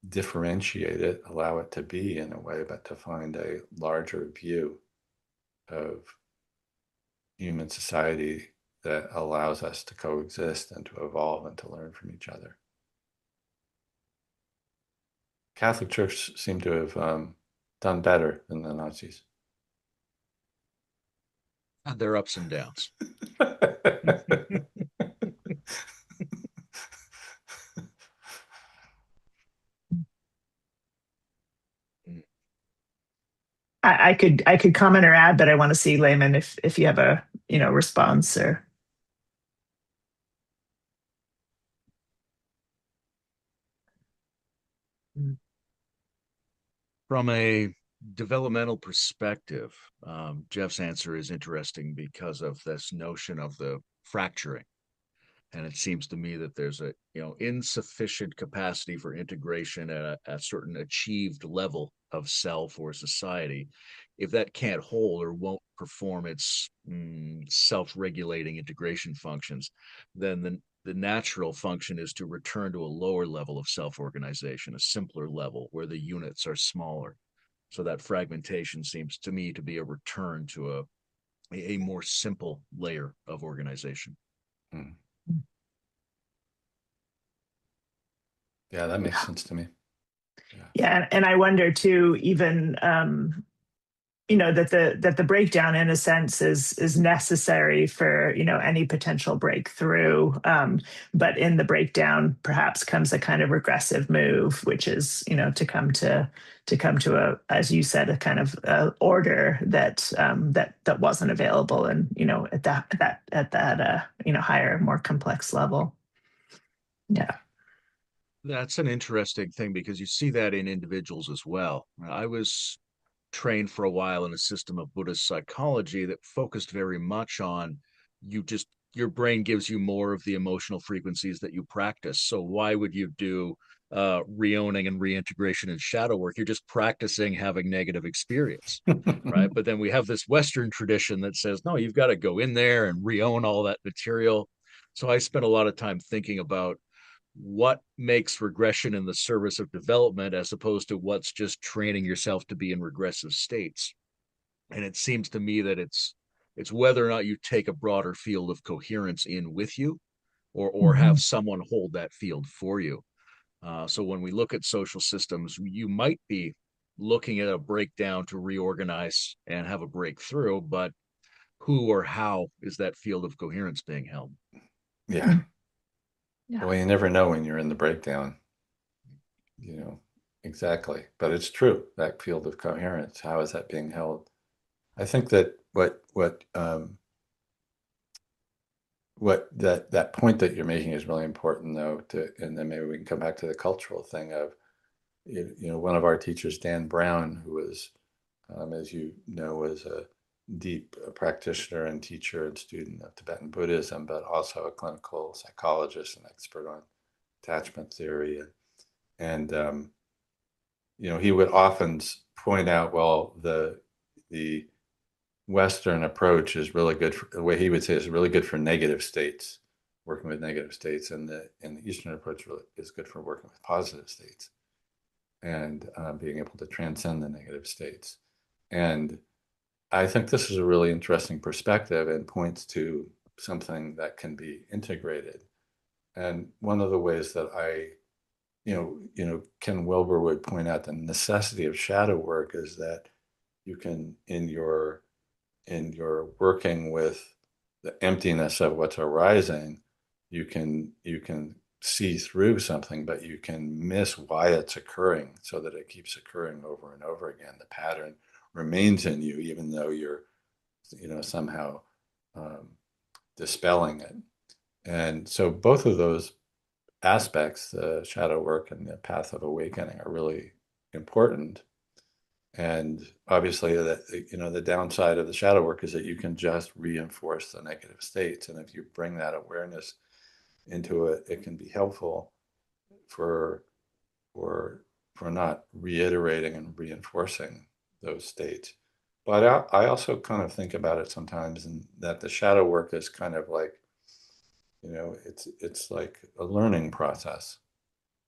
differentiate it, allow it to be in a way, but to find a larger view of human society that allows us to coexist and to evolve and to learn from each other. Catholic Church seemed to have done better than the Nazis. And their ups and downs. I could comment or add, but I want to see Layman if you have a response or. From a developmental perspective, Geoff's answer is interesting because of this notion of the fracturing. And it seems to me that there's a insufficient capacity for integration at a certain achieved level of self or society. If that can't hold or won't perform its self-regulating integration functions, then the natural function is to return to a lower level of self-organization, a simpler level where the units are smaller. So that fragmentation seems to me to be a return to a more simple layer of organization. Mm. Yeah, that makes sense to me. Yeah, and I wonder too, even that the breakdown in a sense is necessary for any potential breakthrough, but in the breakdown perhaps comes a kind of regressive move, which is to come to a, as you said, a kind of order that wasn't available, and at that higher, more complex level. Yeah. That's an interesting thing because you see that in individuals as well. I was trained for a while in a system of Buddhist psychology that focused very much on your brain gives you more of the emotional frequencies that you practice. So why would you do reowning and reintegration and shadow work? You're just practicing having negative experience, right? But then we have this Western tradition that says, no, you've got to go in there and reown all that material. So I spent a lot of time thinking about what makes regression in the service of development as opposed to what's just training yourself to be in regressive states. And it seems to me that it's whether or not you take a broader field of coherence in with you, or Mm-hmm. have someone hold that field for you. So when we look at social systems, you might be looking at a breakdown to reorganize and have a breakthrough, but who or how is that field of coherence being held? Yeah. Yeah. Well, you never know when you're in the breakdown, exactly. But it's true, that field of coherence, how is that being held? I think that what that point that you're making is really important, though, and then maybe we can come back to the cultural thing of, one of our teachers, Dan Brown, who was, as you know, was a deep practitioner and teacher and student of Tibetan Buddhism, but also a clinical psychologist and expert on attachment theory. And he would often point out, well, the Western approach is really good for, the way he would say, is really good for negative states, working with negative states, and the Eastern approach really is good for working with positive states and being able to transcend the negative states. And I think this is a really interesting perspective and points to something that can be integrated. And one of the ways that Ken Wilber would point out the necessity of shadow work is that you can, in your working with the emptiness of what's arising, you can see through something, but you can miss why it's occurring, so that it keeps occurring over and over again. The pattern remains in you, even though you're, somehow dispelling it. And so both of those aspects, the shadow work and the path of awakening, are really important. And obviously, the downside of the shadow work is that you can just reinforce the negative states. And if you bring that awareness into it, it can be helpful for not reiterating and reinforcing those states. But I also kind of think about it sometimes, and that the shadow work is kind of like, it's like a learning process.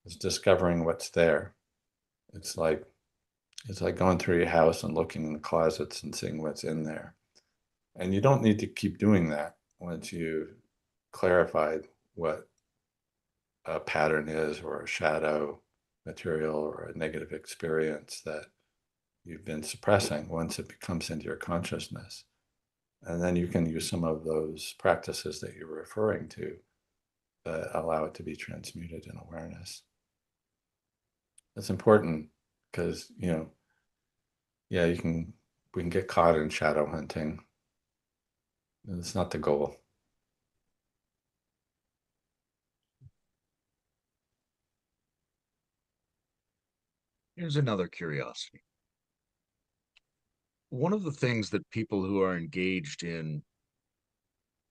It's discovering what's there. It's like going through your house and looking in the closets and seeing what's in there. And you don't need to keep doing that once you've clarified what a pattern is, or a shadow material, or a negative experience that you've been suppressing. Once it comes into your consciousness, and then you can use some of those practices that you're referring to allow it to be transmuted in awareness. It's important because, we can get caught in shadow hunting. It's not the goal. Here's another curiosity. One of the things that people who are engaged in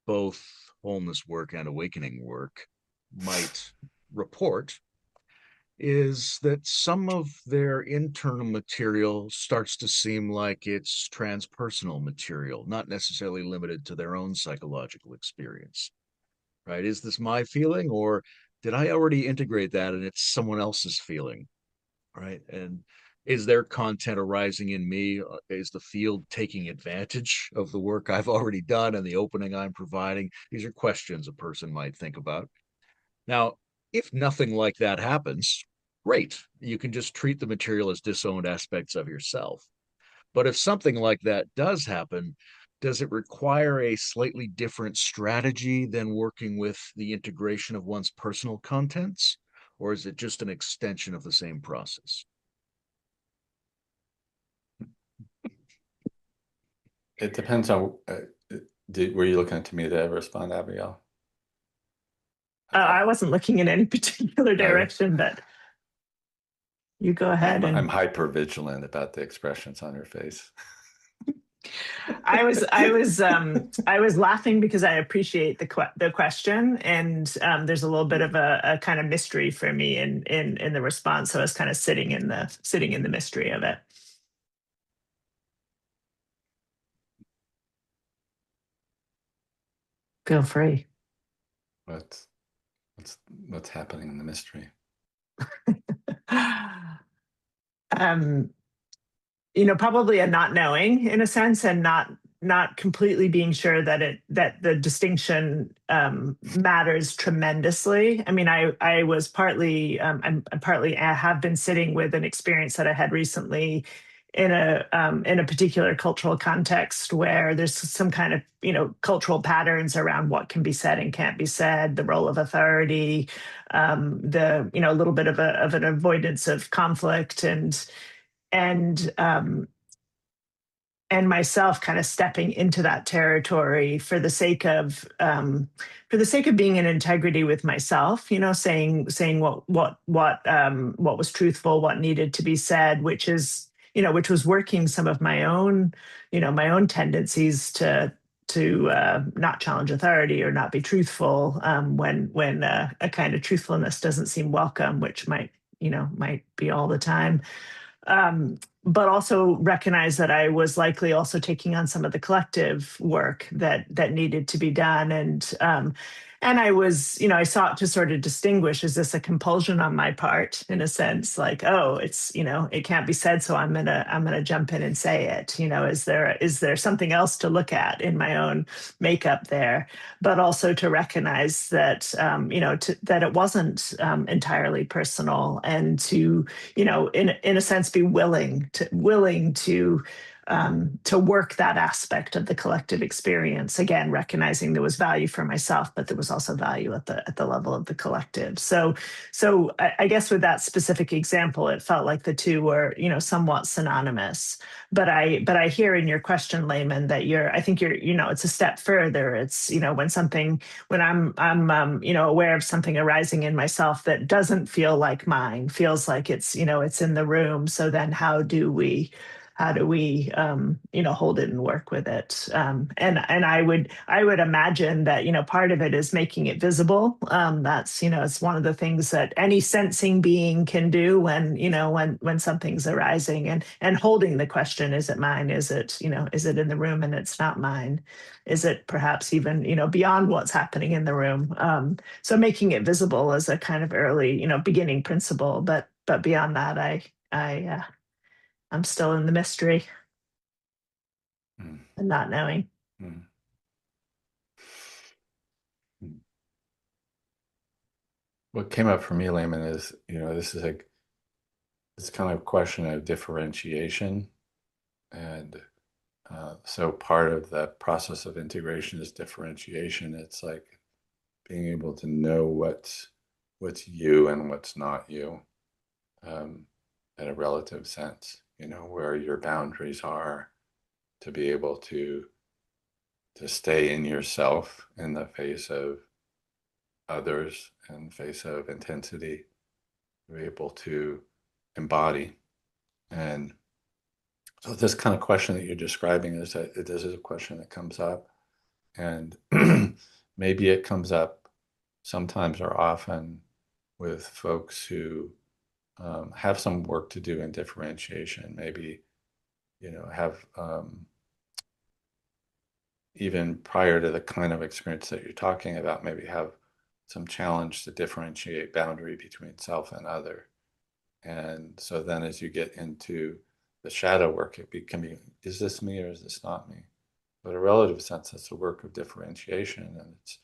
both wholeness work and awakening work might report is that some of their internal material starts to seem like it's transpersonal material, not necessarily limited to their own psychological experience, right? Is this my feeling, or did I already integrate that and it's someone else's feeling, right? And is their content arising in me? Is the field taking advantage of the work I've already done and the opening I'm providing? These are questions a person might think about. Now, if nothing like that happens, great. You can just treat the material as disowned aspects of yourself. But if something like that does happen, does it require a slightly different strategy than working with the integration of one's personal contents? Or is it just an extension of the same process? It depends on, were you looking to me to respond, Abigail? I wasn't looking in any particular direction, but you go ahead. I'm hyper vigilant about the expressions on your face. I was laughing because I appreciate the question, and there's a little bit of a kind of mystery for me in the response. So I was kind of sitting in the mystery of it. Feel free. What's happening in the mystery? Probably a not knowing in a sense, and not completely being sure that the distinction matters tremendously. I mean, I was partly I have been sitting with an experience that I had recently in a particular cultural context where there's some kind of cultural patterns around what can be said and can't be said, the role of authority, the a little bit of an avoidance of conflict, and and myself kind of stepping into that territory for the sake of being in integrity with myself, saying what was truthful, what needed to be said, which was working some of my own tendencies to not challenge authority or not be truthful, when a kind of truthfulness doesn't seem welcome, which might be all the time. But also recognize that I was likely also taking on some of the collective work that needed to be done, and I sought to sort of distinguish: is this a compulsion on my part, in a sense, like, oh, it's, it can't be said, so I'm gonna jump in and say it. Is there something else to look at in my own makeup there? But also to recognize that, that it wasn't entirely personal, and to, in a sense, be willing to work that aspect of the collective experience. Again, recognizing there was value for myself, but there was also value at the level of the collective. So I guess with that specific example, it felt like the two were, somewhat synonymous. But I hear in your question, Layman, that I think you're, it's a step further. It's, when I'm aware of something arising in myself that doesn't feel like mine, feels like it's, it's in the room. So then how do we hold it and work with it? And I would imagine that, part of it is making it visible. That's, it's one of the things that any sensing being can do when something's arising, and holding the question: is it mine? Is it in the room and it's not mine? Is it perhaps even, beyond what's happening in the room? So making it visible is a kind of early, beginning principle. But beyond that, I'm still in the mystery Mm. and not knowing. Mm. Mm. What came up for me, Layman, is, this is this kind of question of differentiation. And so part of the process of integration is differentiation. It's like being able to know what's you and what's not you, in a relative sense, where your boundaries are, to be able to stay in yourself in the face of others, in the face of intensity, to be able to embody. And so this kind of question that you're describing this is a question that comes up, and maybe it comes up sometimes or often with folks who have some work to do in differentiation. Maybe have even prior to the kind of experience that you're talking about, maybe have some challenge to differentiate boundary between self and other. And so then as you get into the shadow work, it can be, is this me or is this not me? But a relative sense, it's a work of differentiation, and it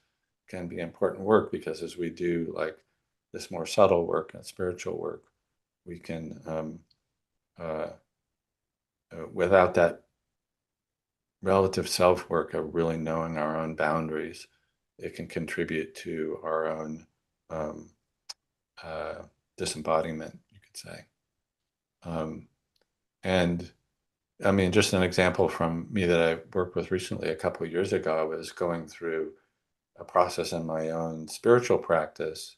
can be important work, because as we do like this more subtle work and spiritual work, we can, without that relative self-work of really knowing our own boundaries, it can contribute to our own disembodiment, you could say. And I mean, just an example from me that I worked with recently, a couple of years ago, I was going through a process in my own spiritual practice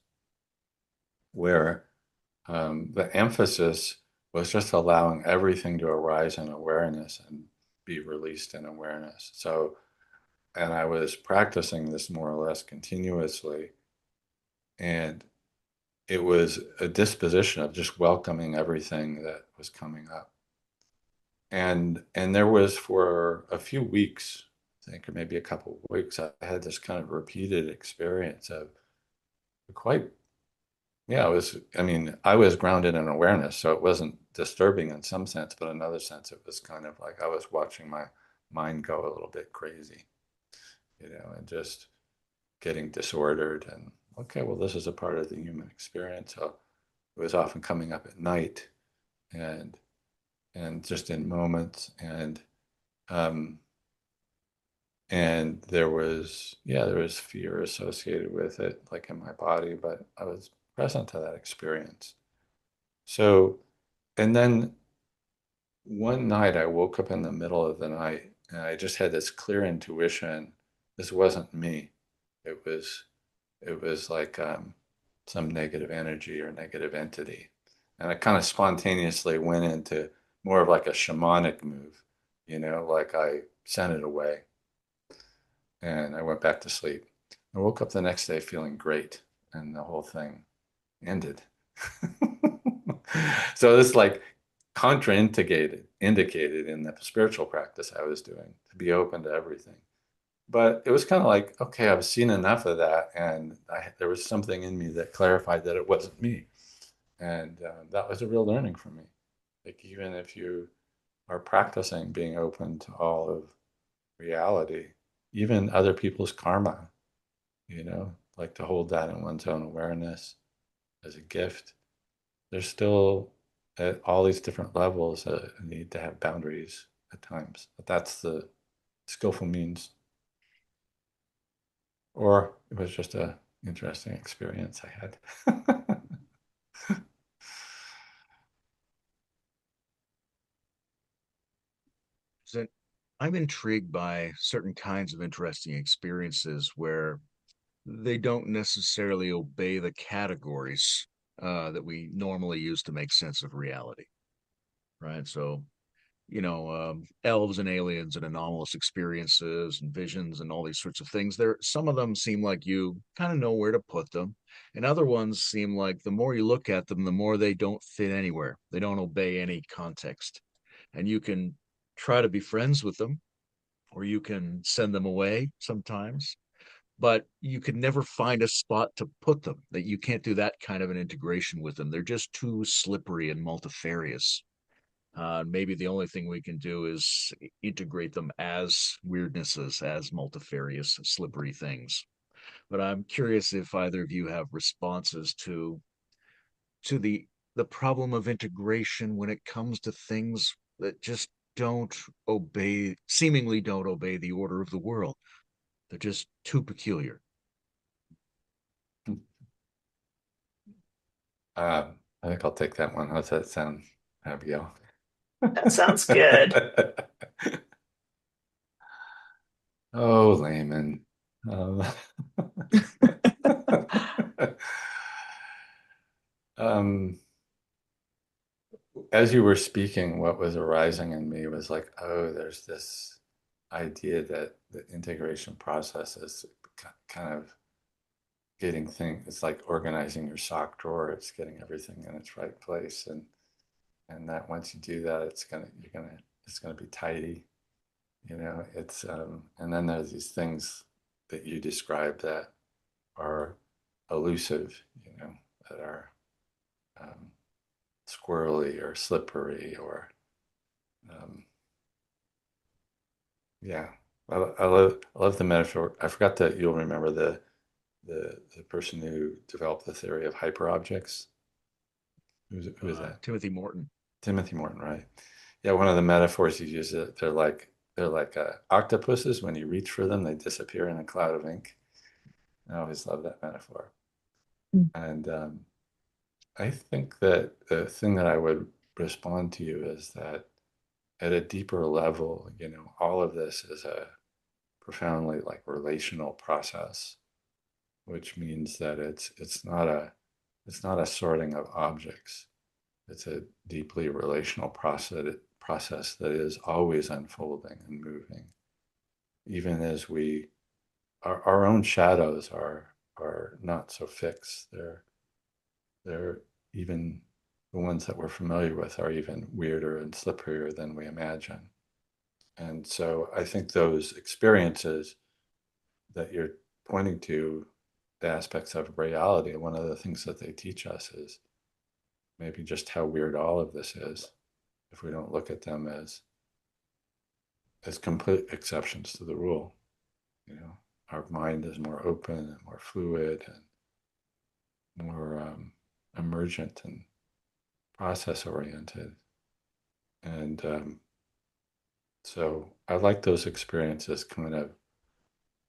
where the emphasis was just allowing everything to arise in awareness and be released in awareness. So, and I was practicing this more or less continuously, and it was a disposition of just welcoming everything that was coming up. And there was, for a few weeks, I think, or maybe a couple of weeks, I had this kind of repeated experience of quite, yeah, I was grounded in awareness, so it wasn't disturbing in some sense, but in another sense, it was kind of like I was watching my mind go a little bit crazy, and just getting disordered. And okay, well, this is a part of the human experience. So it was often coming up at night, and just in moments, um, and there was fear associated with it, like in my body, but I was present to that experience. So, and then one night I woke up in the middle of the night and I just had this clear intuition. This wasn't me. It was it was like some negative energy or negative entity. And I kind of spontaneously went into more of like a shamanic move, like I sent it away and I went back to sleep. I woke up the next day feeling great and the whole thing ended. So this like contraindicated indicated in the spiritual practice I was doing to be open to everything. But it was kind of like, okay, I've seen enough of that, and there was something in me that clarified that it wasn't me, and that was a real learning for me. Like even if you are practicing being open to all of reality, even other people's karma, like to hold that in one's own awareness as a gift. There's still at all these different levels a need to have boundaries at times. But that's the skillful means. Or it was just a interesting experience I had. So I'm intrigued by certain kinds of interesting experiences where they don't necessarily obey the categories that we normally use to make sense of reality, right? So, elves and aliens and anomalous experiences and visions and all these sorts of things. Some of them seem like you kind of know where to put them, and other ones seem like the more you look at them, the more they don't fit anywhere. They don't obey any context, and you can try to be friends with them, or you can send them away sometimes, but you could never find a spot to put them. That you can't do that kind of an integration with them. They're just too slippery and multifarious. Maybe the only thing we can do is integrate them as weirdnesses, as multifarious, slippery things. But I'm curious if either of you have responses to the problem of integration when it comes to things that just seemingly don't obey the order of the world. They're just too peculiar. I think I'll take that one. How's that sound, Abigail? That sounds good. Oh, layman. Um, um, as you were speaking, what was arising in me was like, oh, there's this idea that the integration process is kind of getting things, it's like organizing your sock drawer, it's getting everything in its right place. And that once you do that, it's gonna be tidy. And then there's these things that you describe that are elusive, that are um, squirrely or slippery or um, yeah. I love the metaphor. I forgot that you'll remember the person who developed the theory of hyperobjects. Who is that? Timothy Morton. Timothy Morton, right? Yeah, one of the metaphors you use they're like octopuses. When you reach for them, they disappear in a cloud of ink. I always love that metaphor. And I think that the thing that I would respond to you is that at a deeper level, all of this is a profoundly like relational process, which means that it's not a sorting of objects. It's a deeply relational process that is always unfolding and moving, even as our own shadows are not so fixed. They're even the ones that we're familiar with are even weirder and slipperier than we imagine. And so I think those experiences that you're pointing to, the aspects of reality, one of the things that they teach us is maybe just how weird all of this is if we don't look at them as complete exceptions to the rule. Our mind is more open and more fluid and more emergent and process oriented. And so I like those experiences kind of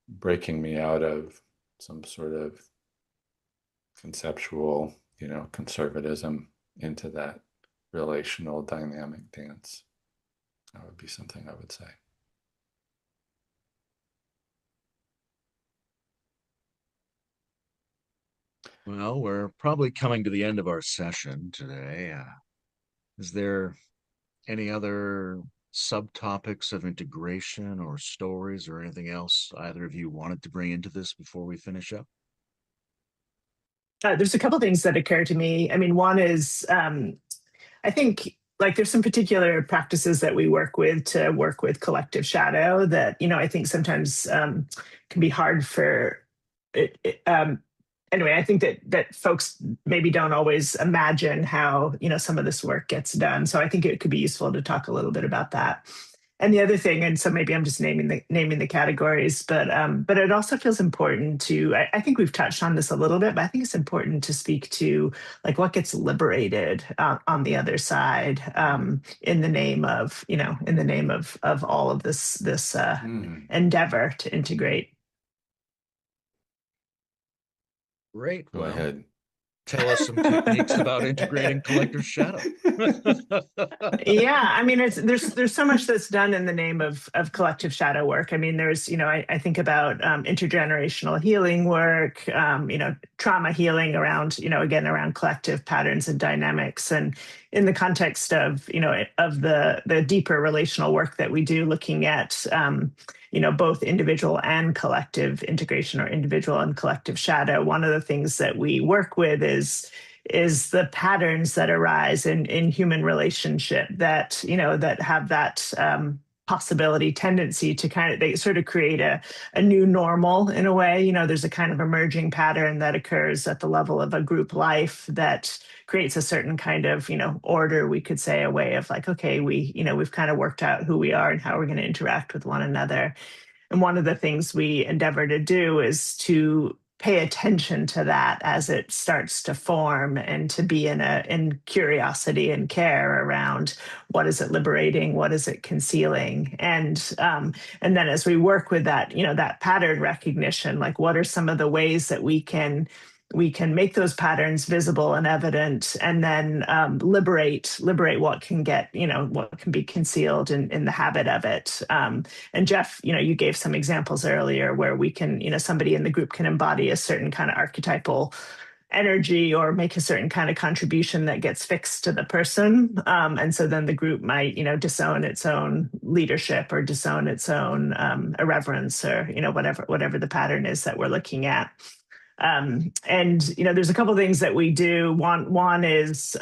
breaking me out of some sort of conceptual, conservatism into that relational dynamic dance. That would be something I would say. Well, we're probably coming to the end of our session today. Is there any other subtopics of integration or stories or anything else either of you wanted to bring into this before we finish up? There's a couple things that occur to me. I mean, one is I think like there's some particular practices that we work with to work with collective shadow that I think sometimes can be hard for it. Anyway, I think that folks maybe don't always imagine how some of this work gets done. So I think it could be useful to talk a little bit about that. And the other thing, and so maybe I'm just naming the categories, but it also feels important to. I think we've touched on this a little bit, but I think it's important to speak to like what gets liberated on the other side in the name of of all of this endeavor to integrate. Great. Go Well, ahead. tell us some techniques about integrating collective shadow. Yeah, I mean, there's so much that's done in the name of collective shadow work. I mean, there's I think about intergenerational healing work, trauma healing around again around collective patterns and dynamics, and in the context of of the deeper relational work that we do, looking at both individual and collective integration or individual and collective shadow. One of the things that we work with is the patterns that arise in human relationship that that have that possibility tendency to they sort of create a new normal in a way. There's a kind of emerging pattern that occurs at the level of a group life that creates a certain kind of order, we could say, a way of like, okay, we've kind of worked out who we are and how we're going to interact with one another. And one of the things we endeavor to do is to pay attention to that as it starts to form, and to be in curiosity and care around what is it liberating, what is it concealing, and then as we work with that that pattern recognition, like what are some of the ways that we can make those patterns visible and evident, and then liberate what can get what can be concealed in the habit of it. And Geoff, you gave some examples earlier where we can somebody in the group can embody a certain kind of archetypal energy or make a certain kind of contribution that gets fixed to the person, and so then the group might disown its own leadership or disown its own irreverence, or whatever the pattern is that we're looking at. And there's a couple of things that we do. One is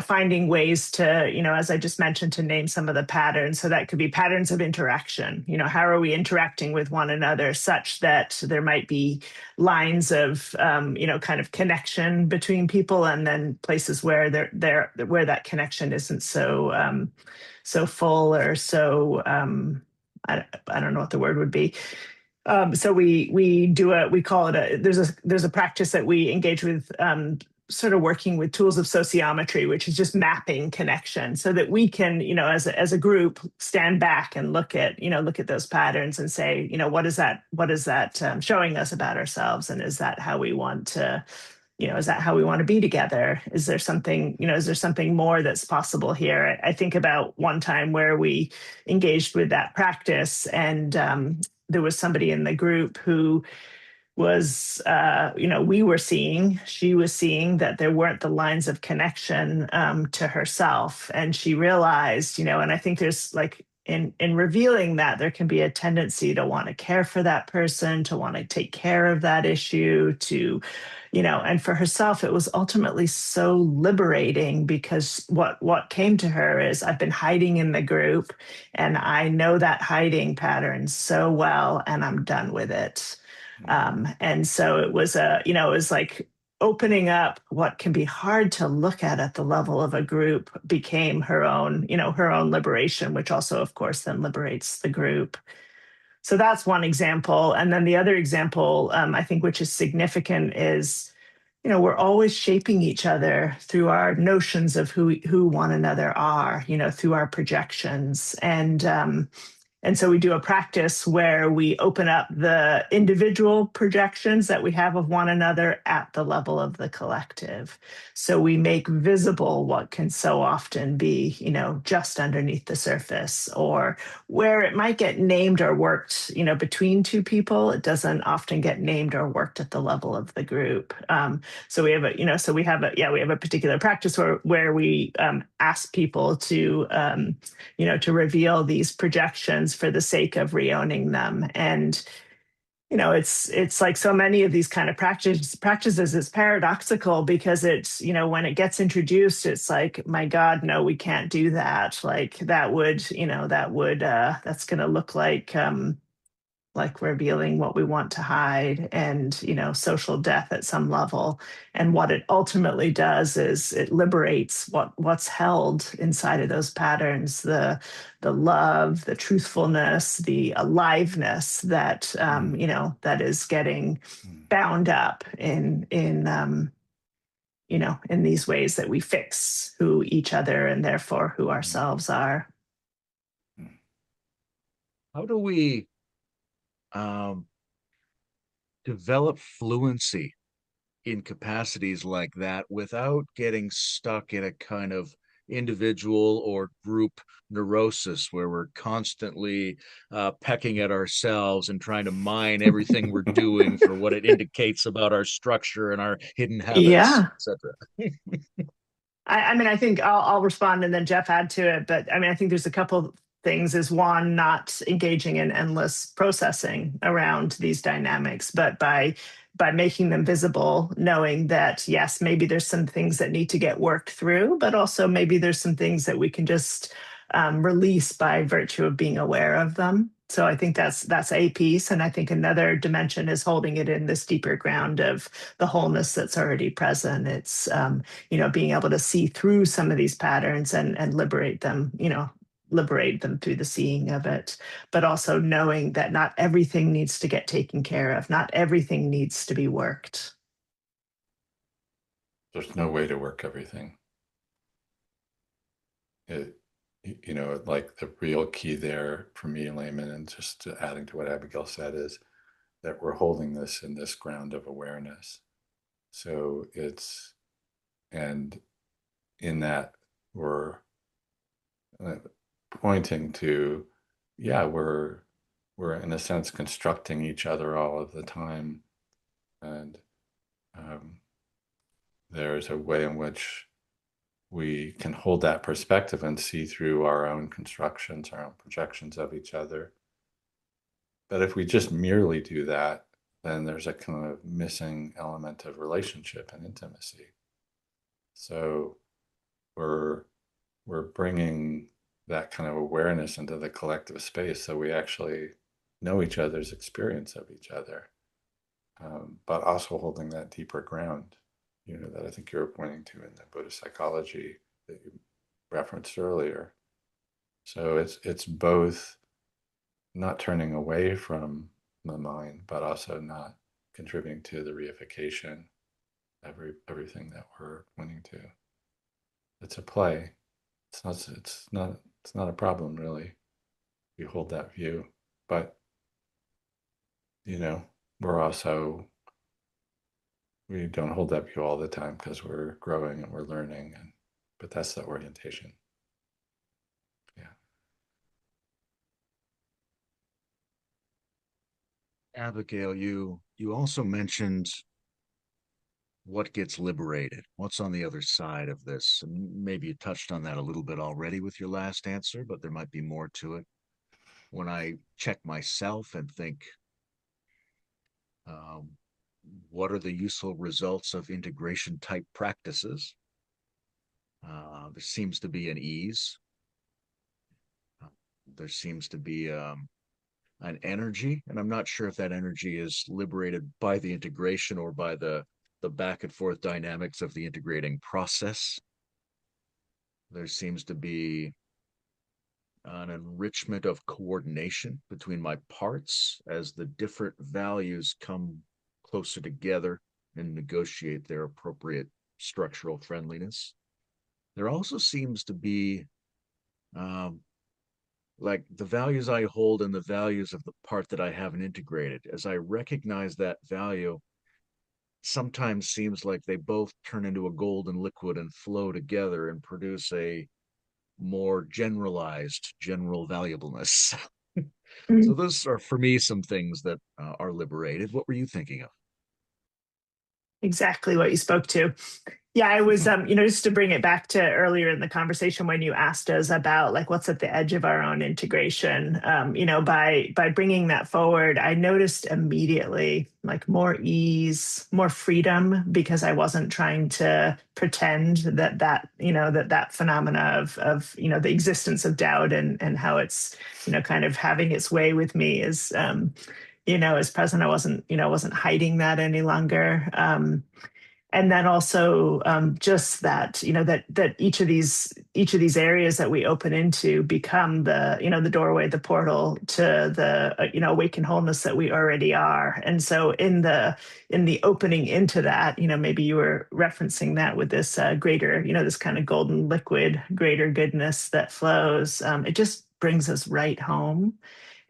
finding ways to as I just mentioned, to name some of the patterns. So that could be patterns of interaction. How are we interacting with one another such that there might be lines of kind of connection between people, and then places where where that connection isn't so full, or so I don't know what the word would be. So we call it there's a practice that we engage with, sort of working with tools of sociometry, which is just mapping connection, so that we can as a group stand back and look at those patterns and say, what is that showing us about ourselves, and is that how we want to is that how we want to be together? Is there something more that's possible here? I think about one time where we engaged with that practice, and there was somebody in the group who was, she was seeing that there weren't the lines of connection to herself. And she realized, and I think there's like, in revealing that, there can be a tendency to want to care for that person, to want to take care of that issue, to and for herself it was ultimately so liberating, because what came to her is, I've been hiding in the group, and I know that hiding pattern so well, and I'm done with it. And so it was it was like opening up what can be hard to look at the level of a group became her own liberation, which also, of course, then liberates the group. So that's one example. And then the other example, I think, which is significant, is we're always shaping each other through our notions of who one another are, through our projections. And And so we do a practice where we open up the individual projections that we have of one another at the level of the collective. So we make visible what can so often be, just underneath the surface, or where it might get named or worked, between two people, it doesn't often get named or worked at the level of the group. So we have a particular practice where we ask people to to reveal these projections for the sake of reowning them. And it's like so many of these kind of practices, it's paradoxical, because it's, when it gets introduced, it's like, my God, no, we can't do that. Like that's going to look like revealing what we want to hide, and social death at some level. And what it ultimately does is it liberates what's held inside of those patterns, the love, the truthfulness, the aliveness that that is getting bound up in these ways that we fix who each other and therefore who ourselves are. How do we um, develop fluency in capacities like that without getting stuck in a kind of individual or group neurosis where we're constantly pecking at ourselves and trying to mine everything we're doing for what it indicates about our structure and our hidden habits, Yeah. etc. I mean, I think I'll respond and then Geoff add to it. But I mean, I think there's a couple things. Is one, not engaging in endless processing around these dynamics, but by making them visible, knowing that yes, maybe there's some things that need to get worked through, but also maybe there's some things that we can just release by virtue of being aware of them. So I think that's a piece, and I think another dimension is holding it in this deeper ground of the wholeness that's already present. It's being able to see through some of these patterns and liberate them, liberate them through the seeing of it, but also knowing that not everything needs to get taken care of. Not everything needs to be worked. There's no way to work everything. Like the real key there for me, Layman, and just adding to what Abigail said, is that we're holding this in this ground of awareness. So and in that we're pointing to, yeah, we're in a sense constructing each other all of the time, and there's a way in which we can hold that perspective and see through our own constructions, our own projections of each other. But if we just merely do that, then there's a kind of missing element of relationship and intimacy. So we're bringing that kind of awareness into the collective space, so we actually know each other's experience of each other, but also holding that deeper ground, that I think you were pointing to in the Buddhist psychology that you referenced earlier. So it's both not turning away from the mind, but also not contributing to the reification, everything that we're pointing to. It's a play. It's not a problem, really. We hold that view, but we're also, we don't hold that view all the time because we're growing and we're learning, but that's the orientation. Yeah. Abigail, you also mentioned what gets liberated, what's on the other side of this. And maybe you touched on that a little bit already with your last answer, but there might be more to it. When I check myself and think, um, what are the useful results of integration type practices? There seems to be an ease. There seems to be an energy, and I'm not sure if that energy is liberated by the integration or by the back and forth dynamics of the integrating process. There seems to be an enrichment of coordination between my parts as the different values come closer together and negotiate their appropriate structural friendliness. There also seems to be um, like the values I hold and the values of the part that I haven't integrated. As I recognize that value, sometimes seems like they both turn into a golden liquid and flow together and produce a more generalized general valuableness. So those are for me some things that are liberated. What were you thinking of? Exactly what you spoke to. Yeah, I was, just to bring it back to earlier in the conversation when you asked us about like what's at the edge of our own integration. By bringing that forward, I noticed immediately like more ease, more freedom, because I wasn't trying to pretend that phenomena of the existence of doubt and how it's kind of having its way with me is present. I wasn't hiding that any longer. And then also just that that each of these areas that we open into become the doorway, the portal to the awakened wholeness that we already are. And so in the opening into that, maybe you were referencing that with this greater, this kind of golden liquid, greater goodness that flows. It just brings us right home.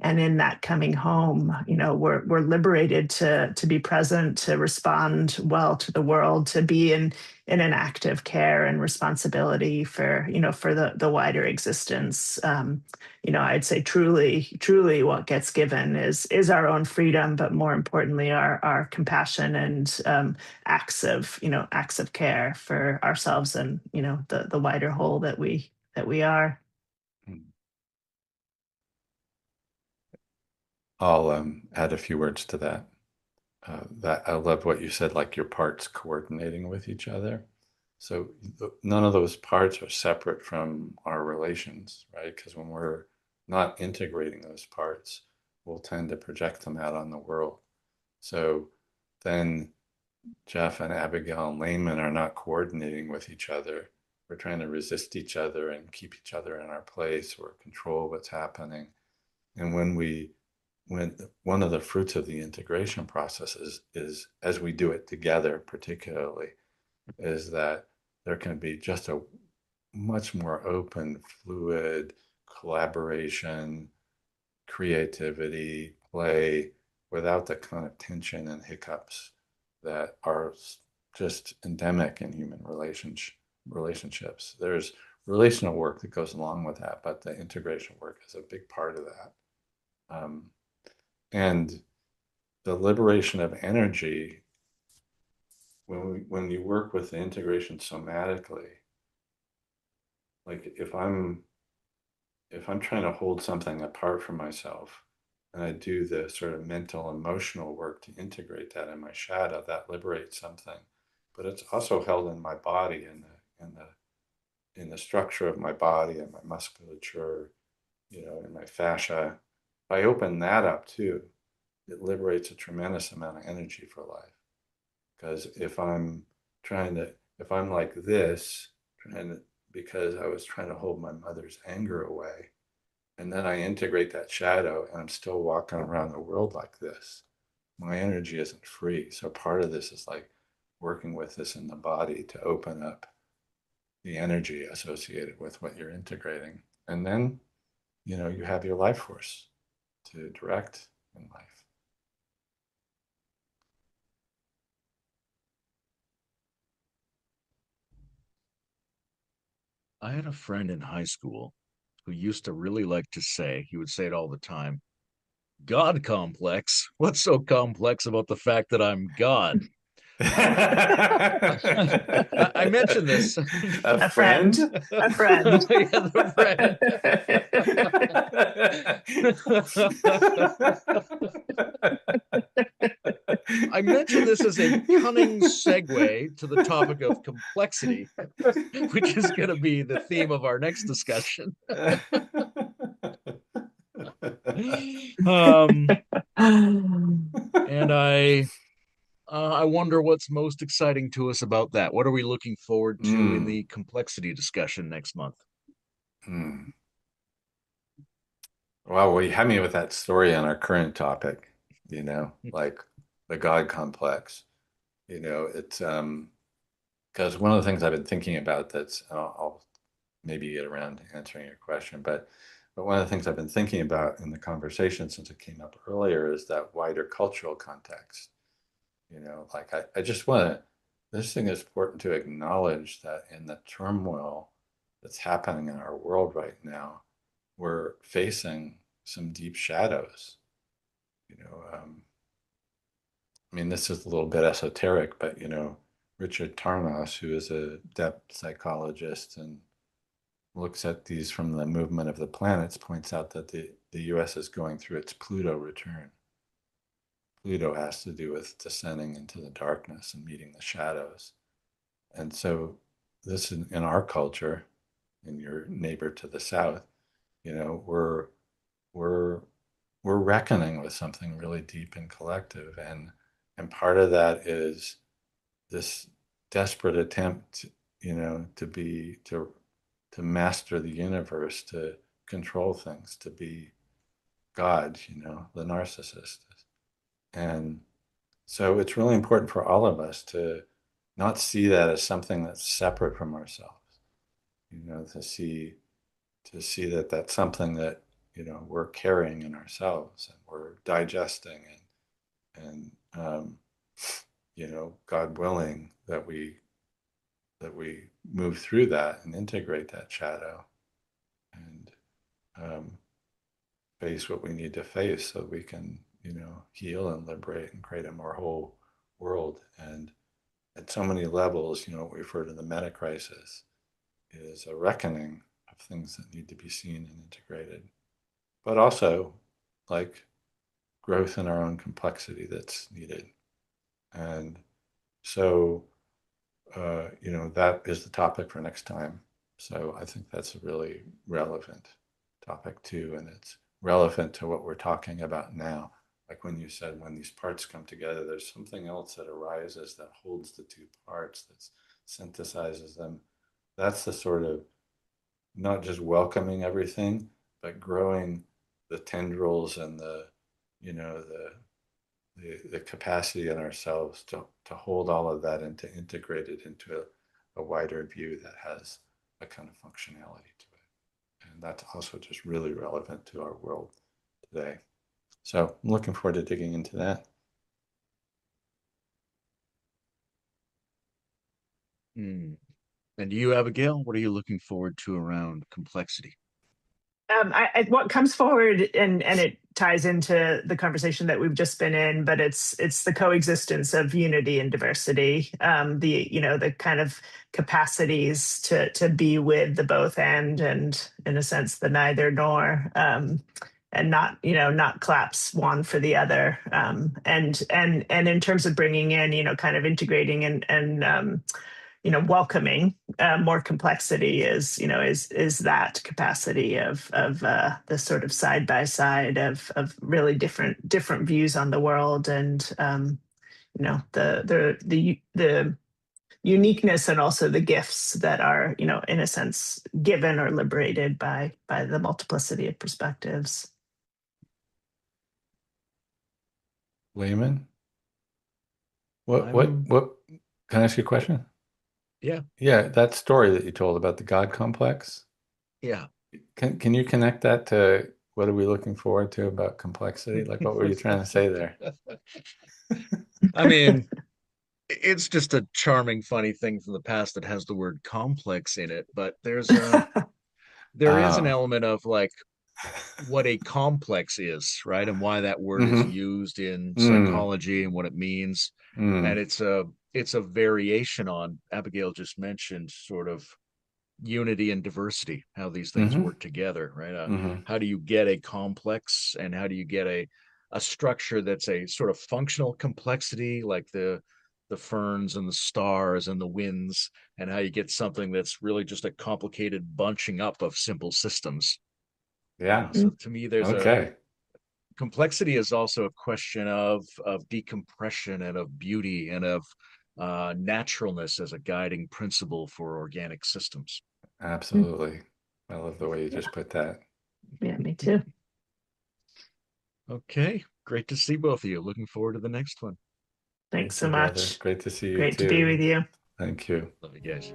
And in that coming home, we're liberated to be present, to respond well to the world, to be in an active care and responsibility for the wider existence. I'd say truly what gets given is our own freedom, but more importantly our compassion and acts of care for ourselves and the wider whole that we are. I'll add a few words to that. That I love what you said, like your parts coordinating with each other. So none of those parts are separate from our relations, right? Because when we're not integrating those parts, we'll tend to project them out on the world. So then Geoff and Abigail and Lehman are not coordinating with each other. We're trying to resist each other and keep each other in our place or control what's happening. And when one of the fruits of the integration process is as we do it together, particularly, is that there can be just a much more open, fluid collaboration, creativity, play, without the kind of tension and hiccups that are just endemic in human relationships. There's relational work that goes along with that, but the integration work is a big part of that. And the liberation of energy, when you work with the integration somatically, like if I'm trying to hold something apart from myself, and I do the sort of mental emotional work to integrate that in my shadow, that liberates something. But it's also held in my body, in the structure of my body and my musculature, in my fascia. If I open that up too, it liberates a tremendous amount of energy for life. Because if I'm like this, because I was trying to hold my mother's anger away, and then I integrate that shadow and I'm still walking around the world like this, my energy isn't free. So part of this is like working with this in the body to open up the energy associated with what you're integrating. And then, you have your life force to direct in life. I had a friend in high school who used to really like to say, he would say it all the time, God complex. What's so complex about the fact that I'm God? I mentioned this. A A friend, friend? a friend. Yeah, the friend. I mentioned this as a cunning segue to the topic of complexity, which is going to be the theme of our next discussion. And I wonder what's most exciting to us about that. What are we looking forward to in Mm. the complexity discussion next month? Mm. Well, you had me with that story on our current topic, like the God complex. It's because one of the things I've been thinking about that's I'll maybe get around to answering your question, but But one of the things I've been thinking about in the conversation since it came up earlier is that wider cultural context. Like I just want to, this thing is important to acknowledge that in the turmoil that's happening in our world right now, we're facing some deep shadows. I mean, this is a little bit esoteric, but Richard Tarnas, who is a depth psychologist and looks at these from the movement of the planets, points out that the US is going through its Pluto return. Pluto has to do with descending into the darkness and meeting the shadows. And so this in our culture, in your neighbor to the south, we're we're reckoning with something really deep and collective. And part of that is this desperate attempt, to master the universe, to control things, to be God, the narcissist. And so it's really important for all of us to not see that as something that's separate from ourselves, to see that that's something that, we're carrying in ourselves and we're digesting and God willing that we move through that and integrate that shadow and face what we need to face so we can, heal and liberate and create a more whole world. And at so many levels, what we refer to the meta crisis is a reckoning of things that need to be seen and integrated, but also like growth in our own complexity that's needed. And so, that is the topic for next time. So I think that's a really relevant topic too. And it's relevant to what we're talking about now. Like when you said, when these parts come together, there's something else that arises that holds the two parts, that synthesizes them. That's the sort of not just welcoming everything, but growing the tendrils and the capacity in ourselves to hold all of that and to integrate it into a wider view that has a kind of functionality to it. And that's also just really relevant to our world today. So I'm looking forward to digging into that. And you, Abigail, what are you looking forward to around complexity? What comes forward, and it ties into the conversation that we've just been in, but it's the coexistence of unity and diversity, the kind of capacities to be with the both and in a sense the neither nor, and not collapse one for the other, and in terms of bringing in, kind of integrating and welcoming more complexity is that capacity of the sort of side by side of really different views on the world, and the uniqueness and also the gifts that are in a sense given or liberated by the multiplicity of perspectives. Layman, what can I ask you a question? Yeah. Yeah, that story that you told about the God complex. Yeah. Can you connect that to what are we looking forward to about complexity? Like, what were you trying to say there? I mean, it's just a charming, funny thing from the past that has the word complex in it, but there is an Oh. element of like what a complex is, right? And why that word is Mm-hmm. used in Mm. psychology and what it means. And Mm. it's a variation on Abigail just mentioned sort of unity and diversity, how these things Mm-hmm. work together, right? Mm-hmm. How do you get a complex, and how do you get a structure that's a sort of functional complexity, like the ferns and the stars and the winds, and how you get something that's really just a complicated bunching up of simple systems. Yeah. So to me, there's a Okay. complexity is also a question of decompression and of beauty and of naturalness as a guiding principle for organic systems. Absolutely. I love the way you just put that. Yeah, me too. Okay, great to see both of you. Looking forward to the next one. Thanks Thank so you, brother. much. Great to see you Great to be too. with you. Thank you. Love you guys.